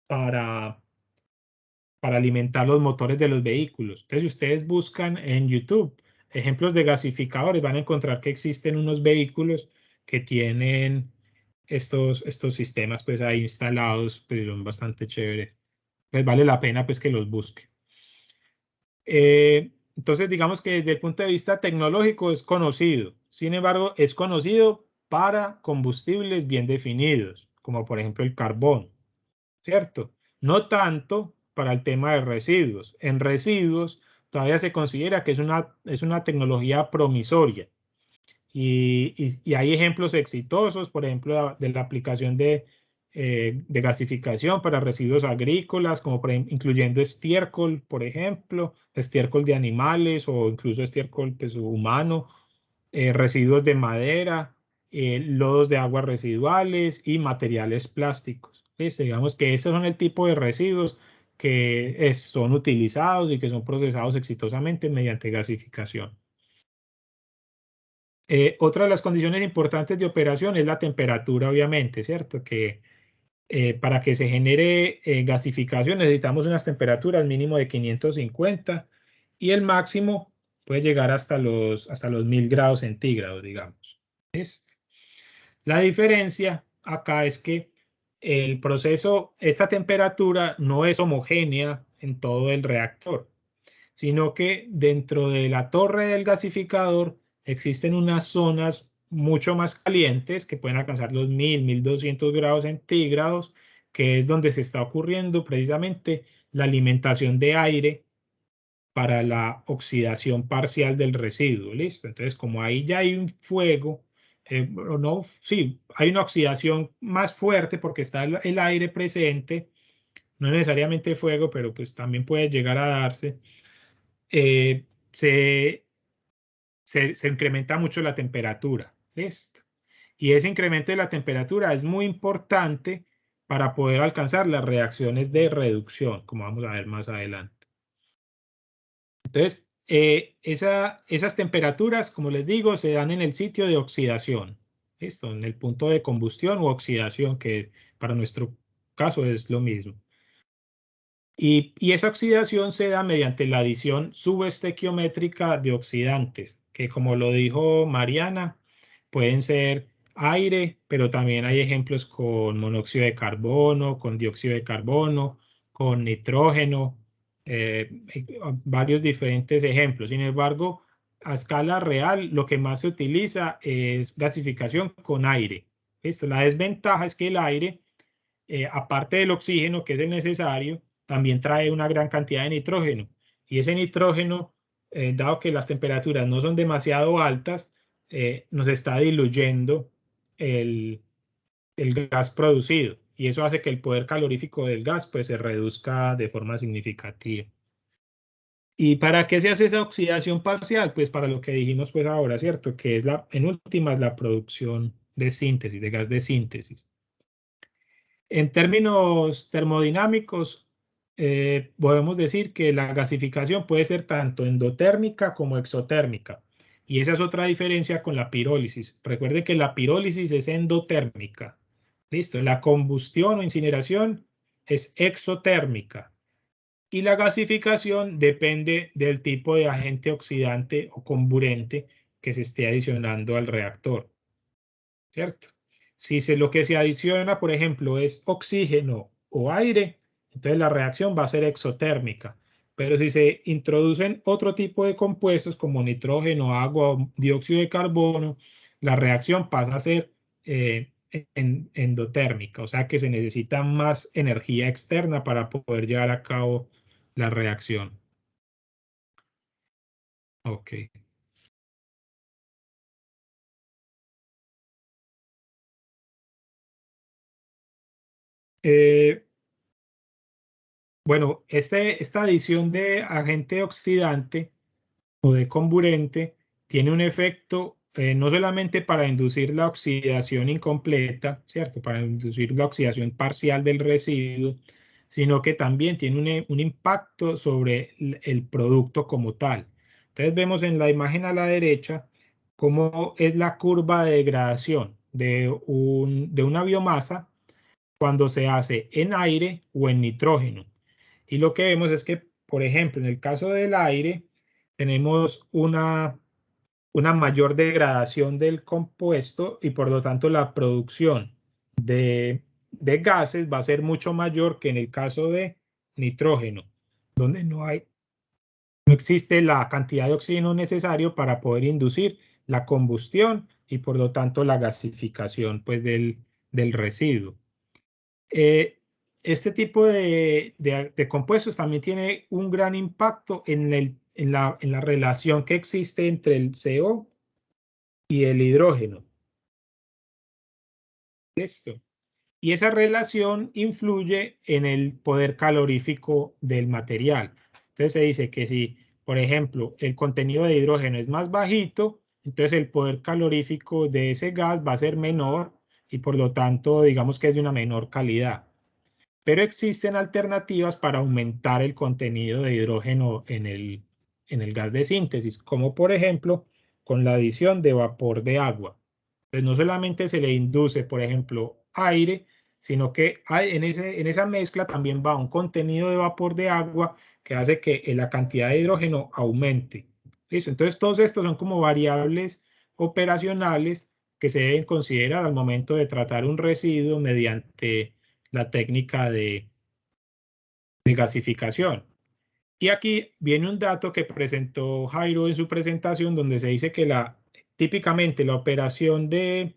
para alimentar los motores de los vehículos. Entonces si ustedes buscan en YouTube ejemplos de gasificadores, van a encontrar que existen unos vehículos que tienen estos sistemas pues ahí instalados, pues son bastante chéveres. Pues vale la pena pues que los busquen. Entonces digamos que desde el punto de vista tecnológico es conocido. Sin embargo, es conocido para combustibles bien definidos, como por ejemplo el carbón, ¿cierto? No tanto para el tema de residuos. En residuos todavía se considera que es una tecnología promisoria. Y hay ejemplos exitosos, por ejemplo, de la aplicación de gasificación para residuos agrícolas, como incluyendo estiércol, por ejemplo, estiércol de animales o incluso estiércol pues, humano, residuos de madera, lodos de aguas residuales y materiales plásticos. ¿Listo? Digamos que esos son el tipo de residuos que son utilizados y que son procesados exitosamente mediante gasificación. Otra de las condiciones importantes de operación es la temperatura, obviamente, ¿cierto? Que para que se genere gasificación necesitamos unas temperaturas mínimo de 550 y el máximo puede llegar hasta los 1000 grados centígrados, digamos. ¿Listo? La diferencia acá es que el proceso, esta temperatura no es homogénea en todo el reactor, sino que dentro de la torre del gasificador existen unas zonas mucho más calientes que pueden alcanzar los 1000, 1200 grados centígrados, que es donde se está ocurriendo precisamente la alimentación de aire para la oxidación parcial del residuo. ¿Listo? Entonces, como ahí ya hay un fuego, sí, hay una oxidación más fuerte porque está el aire presente, no necesariamente fuego, pero pues también puede llegar a darse. Se incrementa mucho la temperatura. ¿Listo? Y ese incremento de la temperatura es muy importante para poder alcanzar las reacciones de reducción, como vamos a ver más adelante. Entonces, esas temperaturas, como les digo, se dan en el sitio de oxidación. ¿Listo? En el punto de combustión u oxidación, que para nuestro caso es lo mismo. Y esa oxidación se da mediante la adición subestequiométrica de oxidantes, que como lo dijo Mariana, pueden ser aire, pero también hay ejemplos con monóxido de carbono, con dióxido de carbono, con nitrógeno, varios diferentes ejemplos. Sin embargo, a escala real, lo que más se utiliza es gasificación con aire. ¿Listo? La desventaja es que el aire, aparte del oxígeno que es el necesario, también trae una gran cantidad de nitrógeno. Y ese nitrógeno, dado que las temperaturas no son demasiado altas, nos está diluyendo el gas producido. Y eso hace que el poder calorífico del gas pues, se reduzca de forma significativa. ¿Y para qué se hace esa oxidación parcial? Pues para lo que dijimos pues ahora, ¿cierto? Que es en últimas la producción de síntesis, de gas de síntesis. En términos termodinámicos, podemos decir que la gasificación puede ser tanto endotérmica como exotérmica. Y esa es otra diferencia con la pirólisis. Recuerde que la pirólisis es endotérmica. ¿Listo? La combustión o incineración es exotérmica. Y la gasificación depende del tipo de agente oxidante o comburente que se esté adicionando al reactor, ¿cierto? Si lo que se adiciona, por ejemplo, es oxígeno o aire, entonces la reacción va a ser exotérmica. Pero si se introducen otro tipo de compuestos como nitrógeno, agua o dióxido de carbono, la reacción pasa a ser endotérmica, o sea que se necesita más energía externa para poder llevar a cabo la reacción. Ok. Bueno, esta adición de agente oxidante o de comburente tiene un efecto no solamente para inducir la oxidación incompleta, ¿cierto? Para inducir la oxidación parcial del residuo, sino que también tiene un impacto sobre el producto como tal. Entonces vemos en la imagen a la derecha cómo es la curva de degradación de una biomasa cuando se hace en aire o en nitrógeno. Y lo que vemos es que, por ejemplo, en el caso del aire, tenemos una mayor degradación del compuesto y por lo tanto la producción de gases va a ser mucho mayor que en el caso de nitrógeno, donde no existe la cantidad de oxígeno necesario para poder inducir la combustión y por lo tanto la gasificación pues, del residuo. Este tipo de compuestos también tiene un gran impacto en la relación que existe entre el CO y el hidrógeno. Listo. Y esa relación influye en el poder calorífico del material. Entonces se dice que si, por ejemplo, el contenido de hidrógeno es más bajito, entonces el poder calorífico de ese gas va a ser menor y por lo tanto digamos que es de una menor calidad. Pero existen alternativas para aumentar el contenido de hidrógeno en el gas de síntesis, como por ejemplo con la adición de vapor de agua. Entonces no solamente se le induce, por ejemplo, aire, sino que en esa mezcla también va un contenido de vapor de agua que hace que la cantidad de hidrógeno aumente. ¿Listo? Entonces todos estos son como variables operacionales que se deben considerar al momento de tratar un residuo mediante la técnica de gasificación. Y aquí viene un dato que presentó Jairo en su presentación donde se dice que típicamente la operación de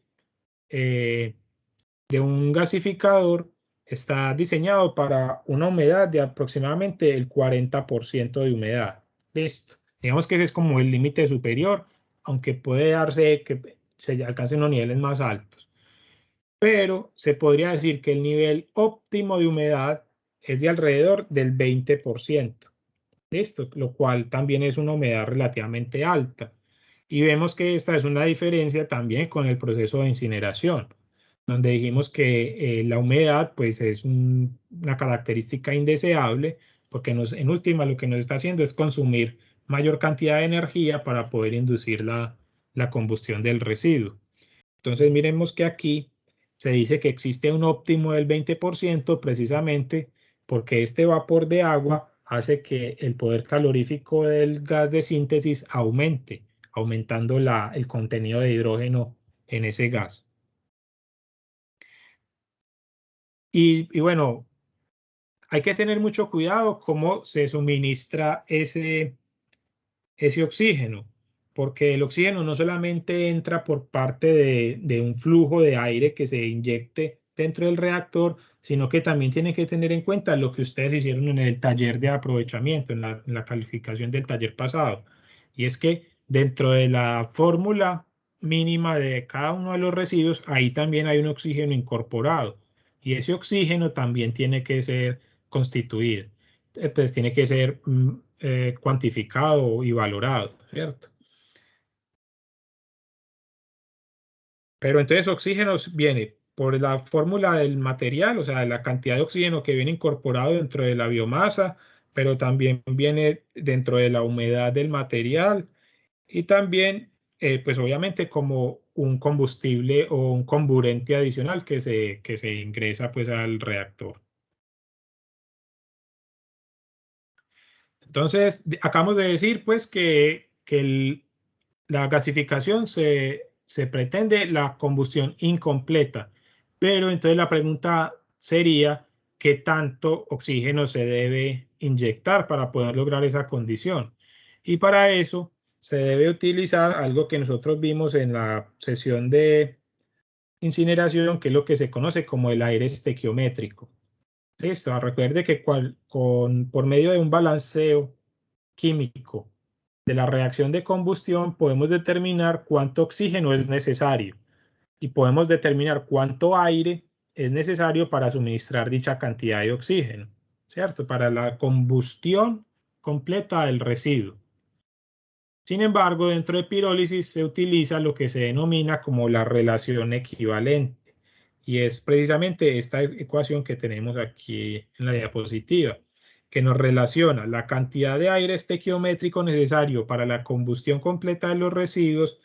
un gasificador está diseñado para una humedad de aproximadamente el 40% de humedad. Listo. Digamos que ese es como el límite superior, aunque puede darse que se alcancen los niveles más altos. Pero se podría decir que el nivel óptimo de humedad es de alrededor del 20%. ¿Listo? Lo cual también es una humedad relativamente alta. Y vemos que esta es una diferencia también con el proceso de incineración, donde dijimos que la humedad pues, es una característica indeseable, porque en última lo que nos está haciendo es consumir mayor cantidad de energía para poder inducir la combustión del residuo. Entonces miremos que aquí se dice que existe un óptimo del 20% precisamente porque este vapor de agua hace que el poder calorífico del gas de síntesis aumente, aumentando el contenido de hidrógeno en ese gas. Y bueno, hay que tener mucho cuidado cómo se suministra ese oxígeno, porque el oxígeno no solamente entra por parte de un flujo de aire que se inyecte dentro del reactor, sino que también tiene que tener en cuenta lo que ustedes hicieron en el taller de aprovechamiento, en la calificación del taller pasado. Y es que dentro de la fórmula mínima de cada uno de los residuos, ahí también hay un oxígeno incorporado. Y ese oxígeno también tiene que ser constituido. Pues tiene que ser cuantificado y valorado, ¿cierto? Pero entonces oxígeno viene por la fórmula del material, o sea, la cantidad de oxígeno que viene incorporado dentro de la biomasa, pero también viene dentro de la humedad del material y también, pues obviamente como un combustible o un comburente adicional que se ingresa pues al reactor. Entonces, acabamos de decir pues que la gasificación se pretende la combustión incompleta, pero entonces la pregunta sería ¿qué tanto oxígeno se debe inyectar para poder lograr esa condición? Y para eso se debe utilizar algo que nosotros vimos en la sesión de incineración, que es lo que se conoce como el aire estequiométrico. Listo, recuerde que por medio de un balanceo químico de la reacción de combustión podemos determinar cuánto oxígeno es necesario y podemos determinar cuánto aire es necesario para suministrar dicha cantidad de oxígeno, ¿cierto? Para la combustión completa del residuo. Sin embargo, dentro de pirólisis se utiliza lo que se denomina como la relación equivalente y es precisamente esta ecuación que tenemos aquí en la diapositiva, que nos relaciona la cantidad de aire estequiométrico necesario para la combustión completa de los residuos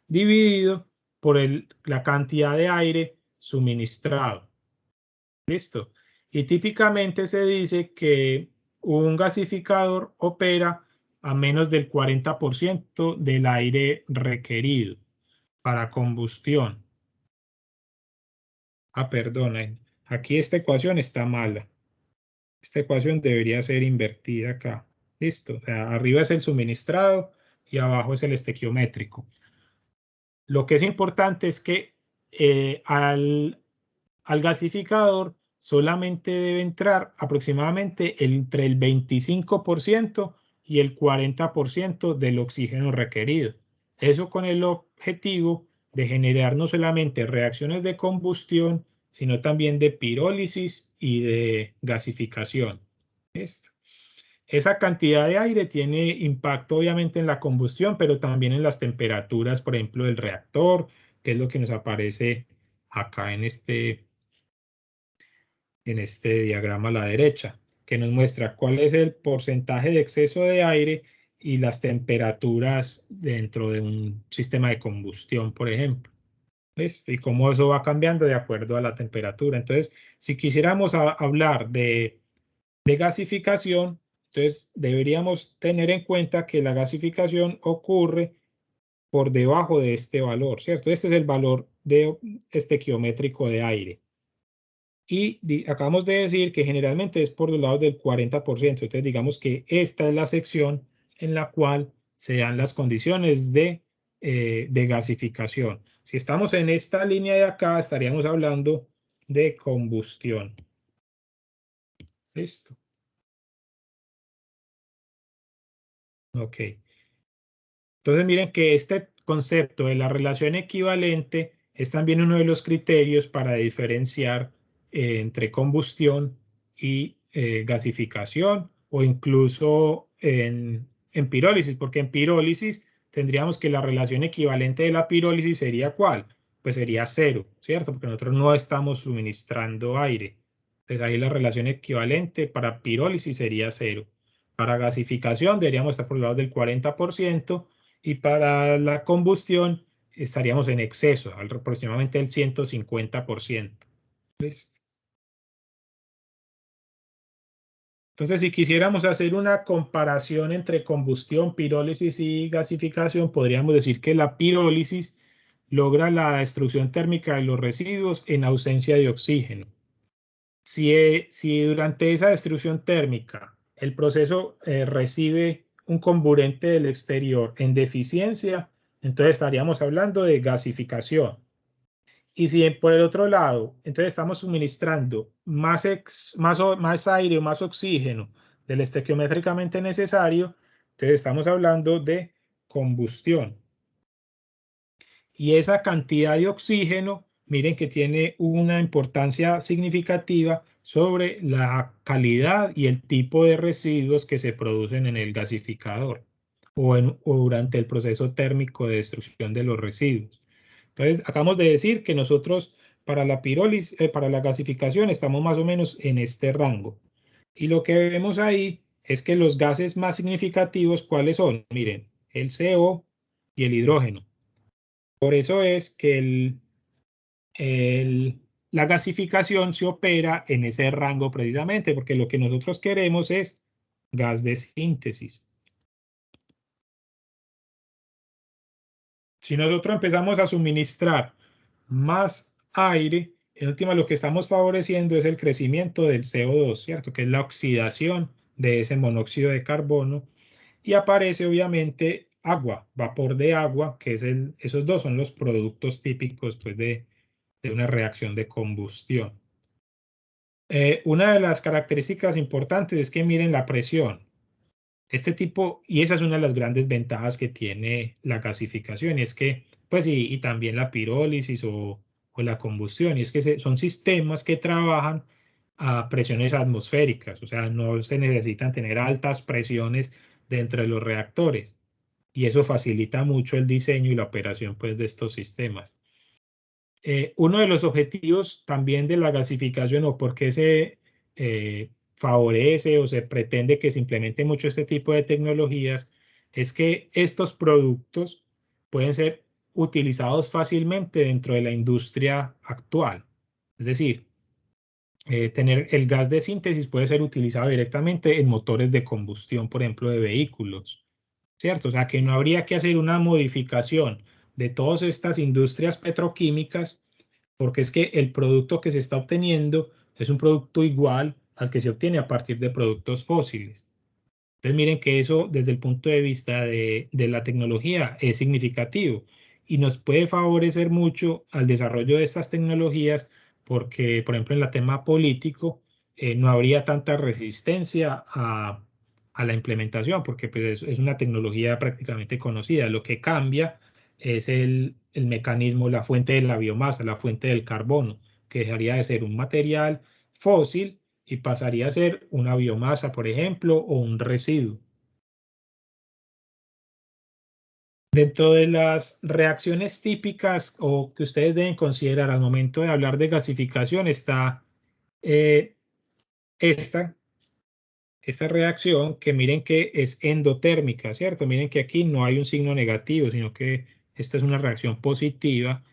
dividido por la cantidad de aire suministrado. ¿Listo? Y típicamente se dice que un gasificador opera a menos del 40% del aire requerido para combustión. Perdonen, aquí esta ecuación está mala. Esta ecuación debería ser invertida acá. Listo, o sea, arriba es el suministrado y abajo es el estequiométrico. Lo que es importante es que al gasificador solamente debe entrar aproximadamente entre el 25% y el 40% del oxígeno requerido. Eso con el objetivo de generar no solamente reacciones de combustión, sino también de pirólisis y de gasificación. ¿Listo? Esa cantidad de aire tiene impacto obviamente en la combustión, pero también en las temperaturas, por ejemplo, del reactor, que es lo que nos aparece acá en este diagrama a la derecha, que nos muestra cuál es el porcentaje de exceso de aire y las temperaturas dentro de un sistema de combustión, por ejemplo. ¿Listo? Y cómo eso va cambiando de acuerdo a la temperatura. Entonces, si quisiéramos hablar de gasificación, entonces deberíamos tener en cuenta que la gasificación ocurre por debajo de este valor, ¿cierto? Este es el valor estequiométrico de aire. Y acabamos de decir que generalmente es por los lados del 40%. Entonces digamos que esta es la sección en la cual se dan las condiciones de gasificación. Si estamos en esta línea de acá, estaríamos hablando de combustión. Listo. Ok. Entonces miren que este concepto de la relación equivalente es también uno de los criterios para diferenciar entre combustión y gasificación o incluso en pirólisis, porque en pirólisis tendríamos que la relación equivalente de la pirólisis sería ¿cuál? Pues sería 0, ¿cierto? Porque nosotros no estamos suministrando aire. Entonces ahí la relación equivalente para pirólisis sería 0. Para gasificación deberíamos estar por el lado del 40%. Y para la combustión estaríamos en exceso, aproximadamente el 150%. ¿Listo? Entonces, si quisiéramos hacer una comparación entre combustión, pirólisis y gasificación, podríamos decir que la pirólisis logra la destrucción térmica de los residuos en ausencia de oxígeno. Si durante esa destrucción térmica el proceso recibe un comburente del exterior en deficiencia, entonces estaríamos hablando de gasificación. Y si por el otro lado, entonces estamos suministrando más aire o más oxígeno del estequiométricamente necesario, entonces estamos hablando de combustión. Y esa cantidad de oxígeno miren que tiene una importancia significativa sobre la calidad y el tipo de residuos que se producen en el gasificador o durante el proceso térmico de destrucción de los residuos. Entonces, acabamos de decir que nosotros para la pirólisis, para la gasificación estamos más o menos en este rango. Y lo que vemos ahí es que los gases más significativos, ¿cuáles son? Miren, el CO y el hidrógeno. Por eso es que la gasificación se opera en ese rango precisamente, porque lo que nosotros queremos es gas de síntesis. Si nosotros empezamos a suministrar más aire, en última lo que estamos favoreciendo es el crecimiento del CO2, ¿cierto? Que es la oxidación de ese monóxido de carbono. Y aparece obviamente agua, vapor de agua, que es esos dos son los productos típicos pues, de una reacción de combustión. Una de las características importantes es que miren la presión. Este tipo, y esa es una de las grandes ventajas que tiene la gasificación, y es que, pues, y también la pirólisis o la combustión, y es que son sistemas que trabajan a presiones atmosféricas, o sea, no se necesitan tener altas presiones dentro de los reactores, y eso facilita mucho el diseño y la operación, pues, de estos sistemas. Uno de los objetivos también de la gasificación o por qué se favorece o se pretende que se implemente mucho este tipo de tecnologías es que estos productos pueden ser utilizados fácilmente dentro de la industria actual. Es decir, tener el gas de síntesis puede ser utilizado directamente en motores de combustión, por ejemplo, de vehículos, ¿cierto? O sea, que no habría que hacer una modificación de todas estas industrias petroquímicas, porque es que el producto que se está obteniendo es un producto igual al que se obtiene a partir de productos fósiles. Entonces miren que eso desde el punto de vista de la tecnología es significativo y nos puede favorecer mucho al desarrollo de estas tecnologías porque, por ejemplo, en el tema político no habría tanta resistencia a la implementación porque pues, es una tecnología prácticamente conocida. Lo que cambia es el mecanismo, la fuente de la biomasa, la fuente del carbono, que dejaría de ser un material fósil y pasaría a ser una biomasa, por ejemplo, o un residuo. Dentro de las reacciones típicas o que ustedes deben considerar al momento de hablar de gasificación está esta reacción que miren que es endotérmica, ¿cierto? Miren que aquí no hay un signo negativo, sino que esta es una reacción positiva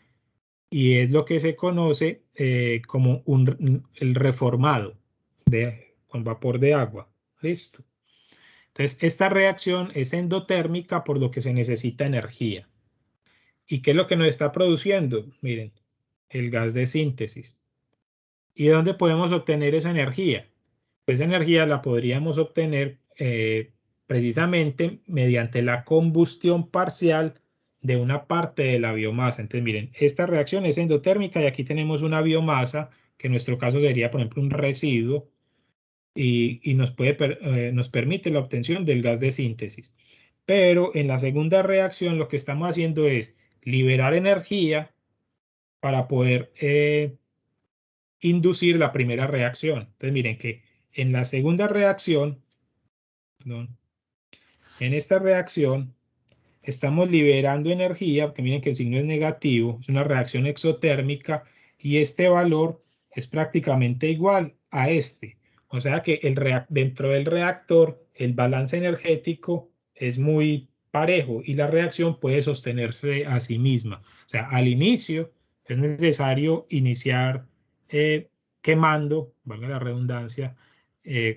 y es lo que se conoce como el reformado con vapor de agua. ¿Listo? Entonces, esta reacción es endotérmica por lo que se necesita energía. ¿Y qué es lo que nos está produciendo? Miren, el gas de síntesis. ¿Y de dónde podemos obtener esa energía? Pues esa energía la podríamos obtener precisamente mediante la combustión parcial de una parte de la biomasa. Entonces, miren, esta reacción es endotérmica y aquí tenemos una biomasa, que en nuestro caso sería, por ejemplo, un residuo, y nos permite la obtención del gas de síntesis. Pero en la segunda reacción lo que estamos haciendo es liberar energía para poder inducir la primera reacción. Entonces miren que en la segunda reacción, perdón, en esta reacción estamos liberando energía, porque miren que el signo es negativo, es una reacción exotérmica y este valor es prácticamente igual a este. O sea que dentro del reactor el balance energético es muy parejo y la reacción puede sostenerse a sí misma. O sea, al inicio es necesario iniciar quemando, valga la redundancia,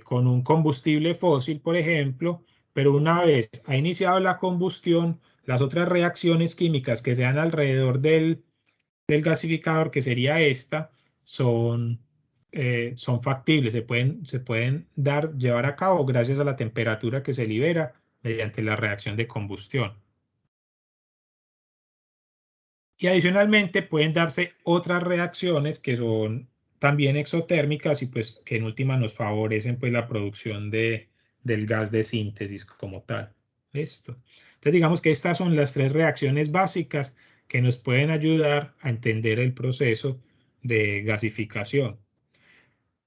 con un combustible fósil, por ejemplo, pero una vez ha iniciado la combustión, las otras reacciones químicas que sean alrededor del gasificador, que sería esta, son factibles, se pueden llevar a cabo gracias a la temperatura que se libera mediante la reacción de combustión. Y adicionalmente pueden darse otras reacciones que son también exotérmicas y pues que en última nos favorecen pues la producción del gas de síntesis como tal. Listo. Entonces digamos que estas son las tres reacciones básicas que nos pueden ayudar a entender el proceso de gasificación.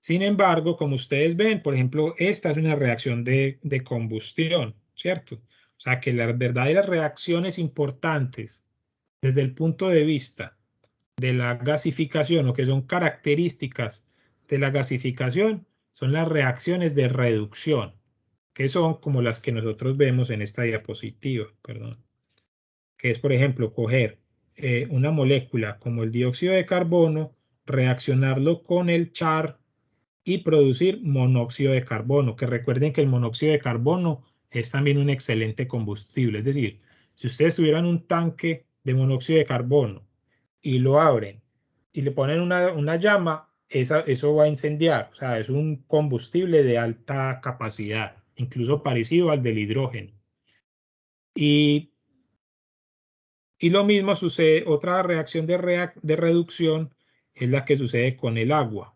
Sin embargo, como ustedes ven, por ejemplo, esta es una reacción de combustión, ¿cierto? O sea que las verdaderas reacciones importantes desde el punto de vista de la gasificación, o que son características de la gasificación, son las reacciones de reducción, que son como las que nosotros vemos en esta diapositiva, perdón, que es, por ejemplo, coger una molécula como el dióxido de carbono, reaccionarlo con el char y producir monóxido de carbono, que recuerden que el monóxido de carbono es también un excelente combustible. Es decir, si ustedes tuvieran un tanque de monóxido de carbono y lo abren y le ponen una llama, eso va a incendiar. O sea, es un combustible de alta capacidad, incluso parecido al del hidrógeno. Y lo mismo sucede, otra reacción de reducción es la que sucede con el agua,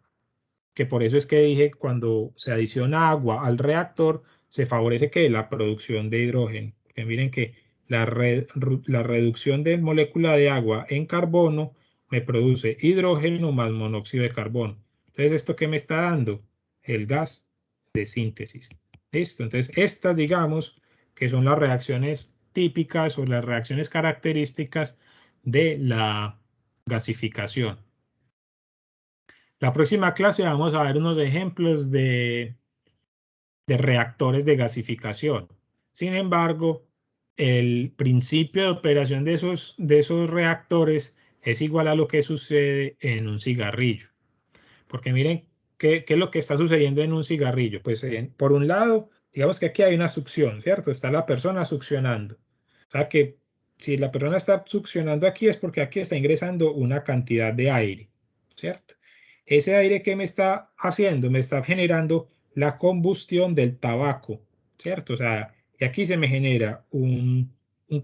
que por eso es que dije, cuando se adiciona agua al reactor, se favorece que la producción de hidrógeno. Que miren que la reducción de molécula de agua en carbono me produce hidrógeno más monóxido de carbono. Entonces, ¿esto qué me está dando? El gas de síntesis. ¿Listo? Entonces, estas, digamos, que son las reacciones típicas o las reacciones características de la gasificación. La próxima clase vamos a ver unos ejemplos de reactores de gasificación. Sin embargo, el principio de operación de esos reactores es igual a lo que sucede en un cigarrillo. Porque miren, ¿qué es lo que está sucediendo en un cigarrillo? Pues por un lado, digamos que aquí hay una succión, ¿cierto? Está la persona succionando. O sea que si la persona está succionando aquí es porque aquí está ingresando una cantidad de aire, ¿cierto? Ese aire que me está haciendo, me está generando la combustión del tabaco, ¿cierto? O sea, y aquí se me genera un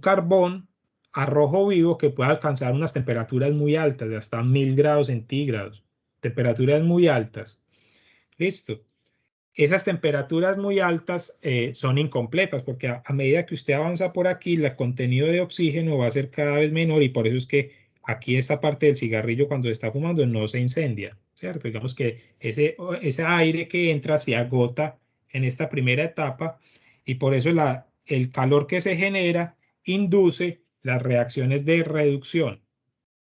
carbón a rojo vivo que puede alcanzar unas temperaturas muy altas, de hasta 1000 grados centígrados, temperaturas muy altas. Listo. Esas temperaturas muy altas son incompletas porque a medida que usted avanza por aquí, el contenido de oxígeno va a ser cada vez menor y por eso es que aquí esta parte del cigarrillo cuando se está fumando no se incendia, ¿cierto? Digamos que ese aire que entra se agota en esta primera etapa y por eso el calor que se genera induce las reacciones de reducción,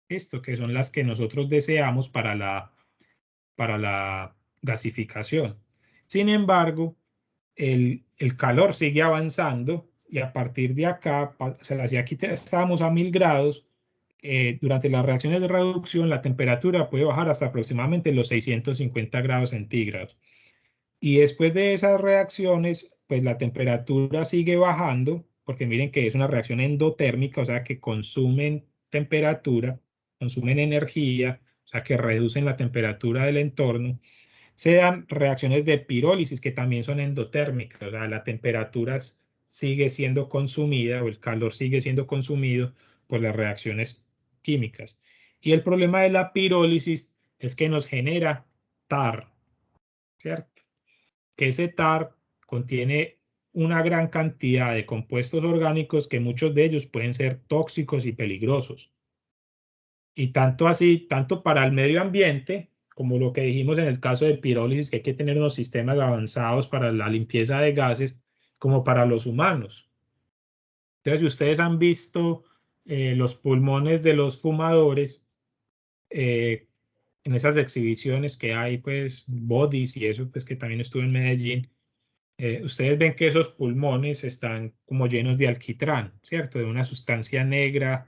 esto que son las que nosotros deseamos para la gasificación. Sin embargo, el calor sigue avanzando y a partir de acá, o sea, si aquí estábamos a 1000 grados, durante las reacciones de reducción la temperatura puede bajar hasta aproximadamente los 650 grados centígrados. Y después de esas reacciones, pues la temperatura sigue bajando, porque miren que es una reacción endotérmica, o sea que consumen temperatura, consumen energía, o sea que reducen la temperatura del entorno. Se dan reacciones de pirólisis que también son endotérmicas, o sea, la temperatura sigue siendo consumida o el calor sigue siendo consumido por las reacciones químicas. Y el problema de la pirólisis es que nos genera TAR, ¿cierto? Que ese TAR contiene una gran cantidad de compuestos orgánicos que muchos de ellos pueden ser tóxicos y peligrosos. Y tanto así, tanto para el medio ambiente, como lo que dijimos en el caso de pirólisis, que hay que tener unos sistemas avanzados para la limpieza de gases, como para los humanos. Entonces, si ustedes han visto los pulmones de los fumadores, en esas exhibiciones que hay, pues, bodies y eso, pues que también estuve en Medellín, ustedes ven que esos pulmones están como llenos de alquitrán, ¿cierto? De una sustancia negra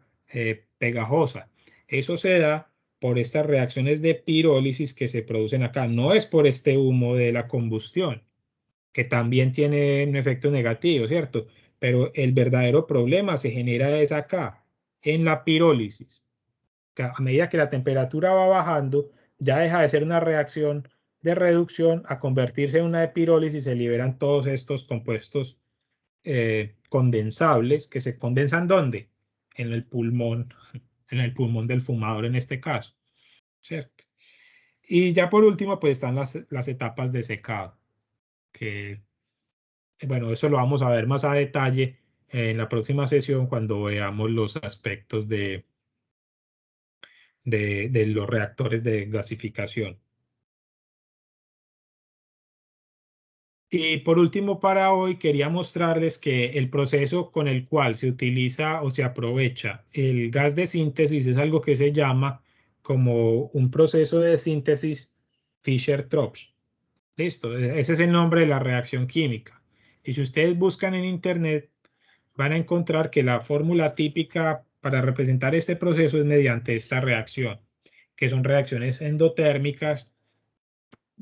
pegajosa. Eso se da por estas reacciones de pirólisis que se producen acá. No es por este humo de la combustión, que también tiene un efecto negativo, ¿cierto? Pero el verdadero problema se genera es acá, en la pirólisis. A medida que la temperatura va bajando, ya deja de ser una reacción de reducción a convertirse en una de pirólisis y se liberan todos estos compuestos condensables que se condensan ¿dónde? En el pulmón del fumador en este caso, ¿cierto? Y ya por último, pues están las etapas de secado, que, bueno, eso lo vamos a ver más a detalle en la próxima sesión cuando veamos los aspectos de de los reactores de gasificación. Y por último, para hoy quería mostrarles que el proceso con el cual se utiliza o se aprovecha el gas de síntesis es algo que se llama como un proceso de síntesis Fischer-Tropsch. Listo, ese es el nombre de la reacción química. Y si ustedes buscan en internet, van a encontrar que la fórmula típica para representar este proceso es mediante esta reacción, que son reacciones endotérmicas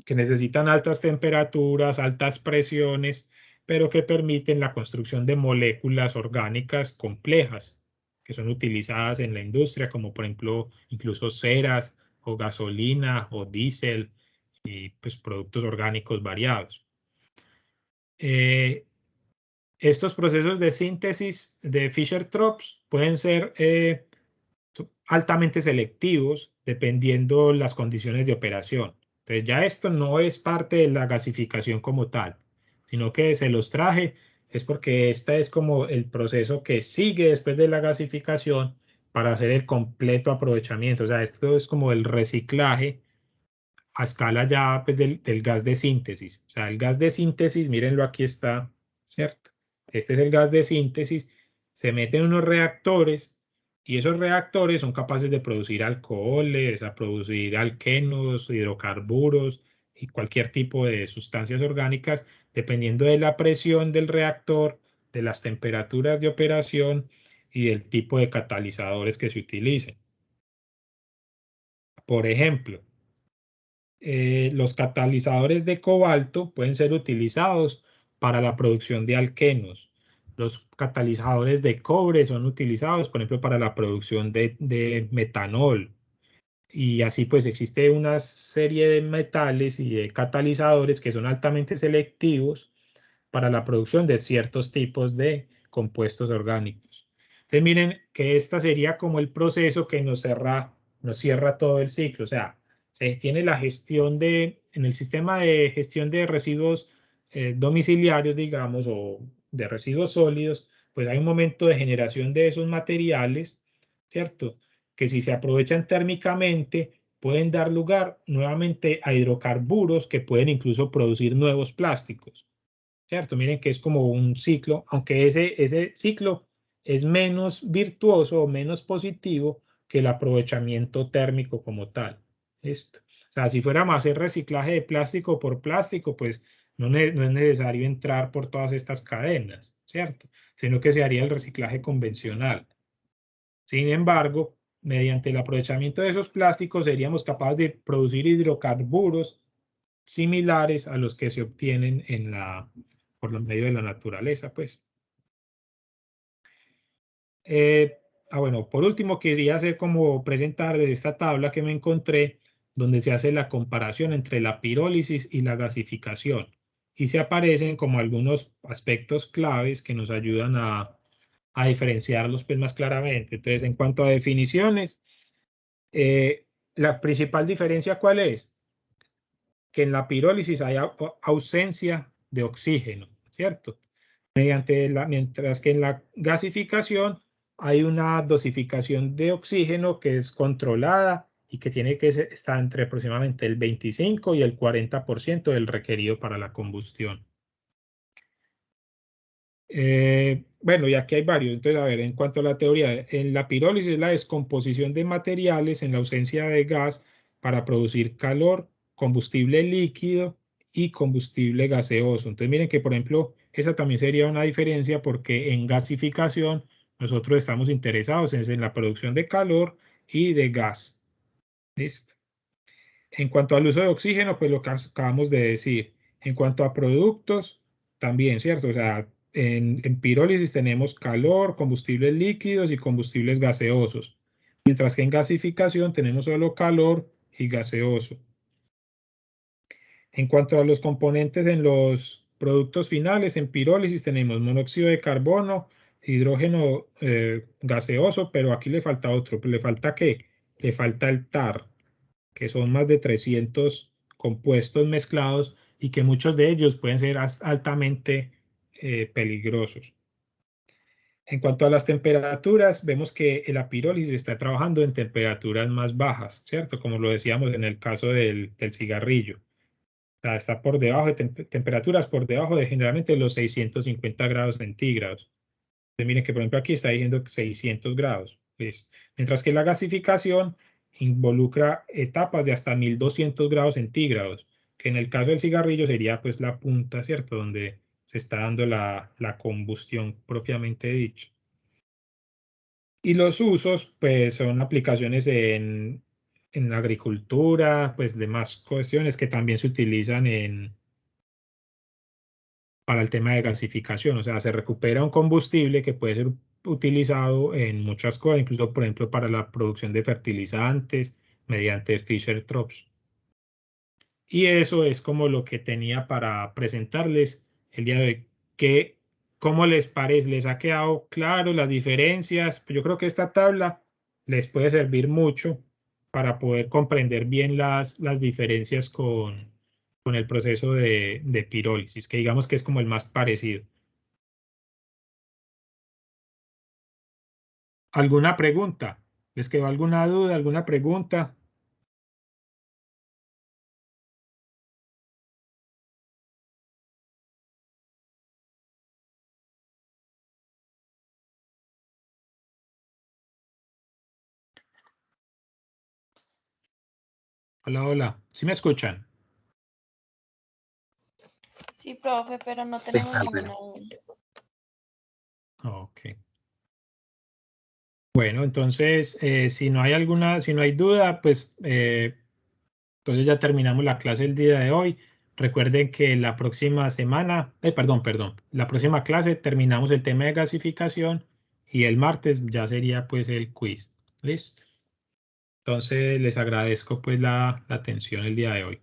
que necesitan altas temperaturas, altas presiones, pero que permiten la construcción de moléculas orgánicas complejas que son utilizadas en la industria, como por ejemplo incluso ceras o gasolina o diésel y pues, productos orgánicos variados. Estos procesos de síntesis de Fischer-Tropsch pueden ser altamente selectivos dependiendo las condiciones de operación. Entonces ya esto no es parte de la gasificación como tal, sino que se los traje es porque este es como el proceso que sigue después de la gasificación para hacer el completo aprovechamiento. O sea, esto es como el reciclaje a escala ya pues, del gas de síntesis. O sea, el gas de síntesis, mírenlo, aquí está, ¿cierto? Este es el gas de síntesis, se meten unos reactores y esos reactores son capaces de producir alcoholes, a producir alquenos, hidrocarburos y cualquier tipo de sustancias orgánicas, dependiendo de la presión del reactor, de las temperaturas de operación y del tipo de catalizadores que se utilicen. Por ejemplo, los catalizadores de cobalto pueden ser utilizados para la producción de alquenos. Los catalizadores de cobre son utilizados, por ejemplo, para la producción de metanol. Y así pues existe una serie de metales y de catalizadores que son altamente selectivos para la producción de ciertos tipos de compuestos orgánicos. Entonces miren que esta sería como el proceso que nos cierra todo el ciclo. O sea, se tiene la gestión en el sistema de gestión de residuos domiciliarios, digamos, o de residuos sólidos, pues hay un momento de generación de esos materiales, ¿cierto? Que si se aprovechan térmicamente, pueden dar lugar nuevamente a hidrocarburos que pueden incluso producir nuevos plásticos, ¿cierto? Miren que es como un ciclo, aunque ese ciclo es menos virtuoso o menos positivo que el aprovechamiento térmico como tal. ¿Listo? O sea, si fuéramos a hacer reciclaje de plástico por plástico, pues no es necesario entrar por todas estas cadenas, ¿cierto? Sino que se haría el reciclaje convencional. Sin embargo, mediante el aprovechamiento de esos plásticos seríamos capaces de producir hidrocarburos similares a los que se obtienen por los medios de la naturaleza, pues. Bueno, por último quería hacer como presentar de esta tabla que me encontré, donde se hace la comparación entre la pirólisis y la gasificación, y se aparecen como algunos aspectos claves que nos ayudan a diferenciarlos pues más claramente. Entonces, en cuanto a definiciones, la principal diferencia, ¿cuál es? Que en la pirólisis hay ausencia de oxígeno, ¿cierto? Mientras que en la gasificación hay una dosificación de oxígeno que es controlada y que tiene que estar entre aproximadamente el 25 y el 40% del requerido para la combustión. Bueno, y aquí hay varios. Entonces, a ver, en cuanto a la teoría, en la pirólisis es la descomposición de materiales en la ausencia de gas para producir calor, combustible líquido y combustible gaseoso. Entonces, miren que, por ejemplo, esa también sería una diferencia porque en gasificación nosotros estamos interesados en la producción de calor y de gas. ¿Listo? En cuanto al uso de oxígeno, pues lo que acabamos de decir. En cuanto a productos, también, ¿cierto? O sea, en pirólisis tenemos calor, combustibles líquidos y combustibles gaseosos, mientras que en gasificación tenemos solo calor y gaseoso. En cuanto a los componentes en los productos finales, en pirólisis tenemos monóxido de carbono, hidrógeno gaseoso, pero aquí le falta otro. ¿Le falta qué? Le falta el TAR, que son más de 300 compuestos mezclados y que muchos de ellos pueden ser altamente peligrosos. En cuanto a las temperaturas, vemos que la pirólisis está trabajando en temperaturas más bajas, ¿cierto? Como lo decíamos en el caso del cigarrillo. O sea, está por debajo de temperaturas por debajo de generalmente los 650 grados centígrados. Entonces, miren que, por ejemplo, aquí está diciendo 600 grados. Pues, mientras que la gasificación involucra etapas de hasta 1200 grados centígrados, que en el caso del cigarrillo sería pues la punta, ¿cierto? Donde se está dando la combustión propiamente dicha. Y los usos, pues son aplicaciones en la agricultura, pues demás cuestiones que también se utilizan para el tema de gasificación. O sea, se recupera un combustible que puede ser utilizado en muchas cosas, incluso, por ejemplo, para la producción de fertilizantes mediante Fischer-Tropsch. Y eso es como lo que tenía para presentarles el día de hoy. ¿Cómo les parece? ¿Les ha quedado claro las diferencias? Pues yo creo que esta tabla les puede servir mucho para poder comprender bien las diferencias con el proceso de pirólisis, que digamos que es como el más parecido. ¿Alguna pregunta? ¿Les quedó alguna duda, alguna pregunta? Hola, hola. ¿Sí me escuchan? Sí, profe, pero no tenemos ninguna duda. Ok. Bueno, entonces, si no hay duda, pues entonces ya terminamos la clase el día de hoy. Recuerden que la próxima semana, perdón, la próxima clase terminamos el tema de gasificación y el martes ya sería pues el quiz. ¿Listo? Entonces les agradezco pues la atención el día de hoy.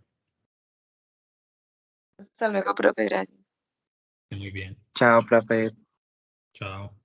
Hasta luego, profe, gracias. Muy bien. Chao, profe. Chao.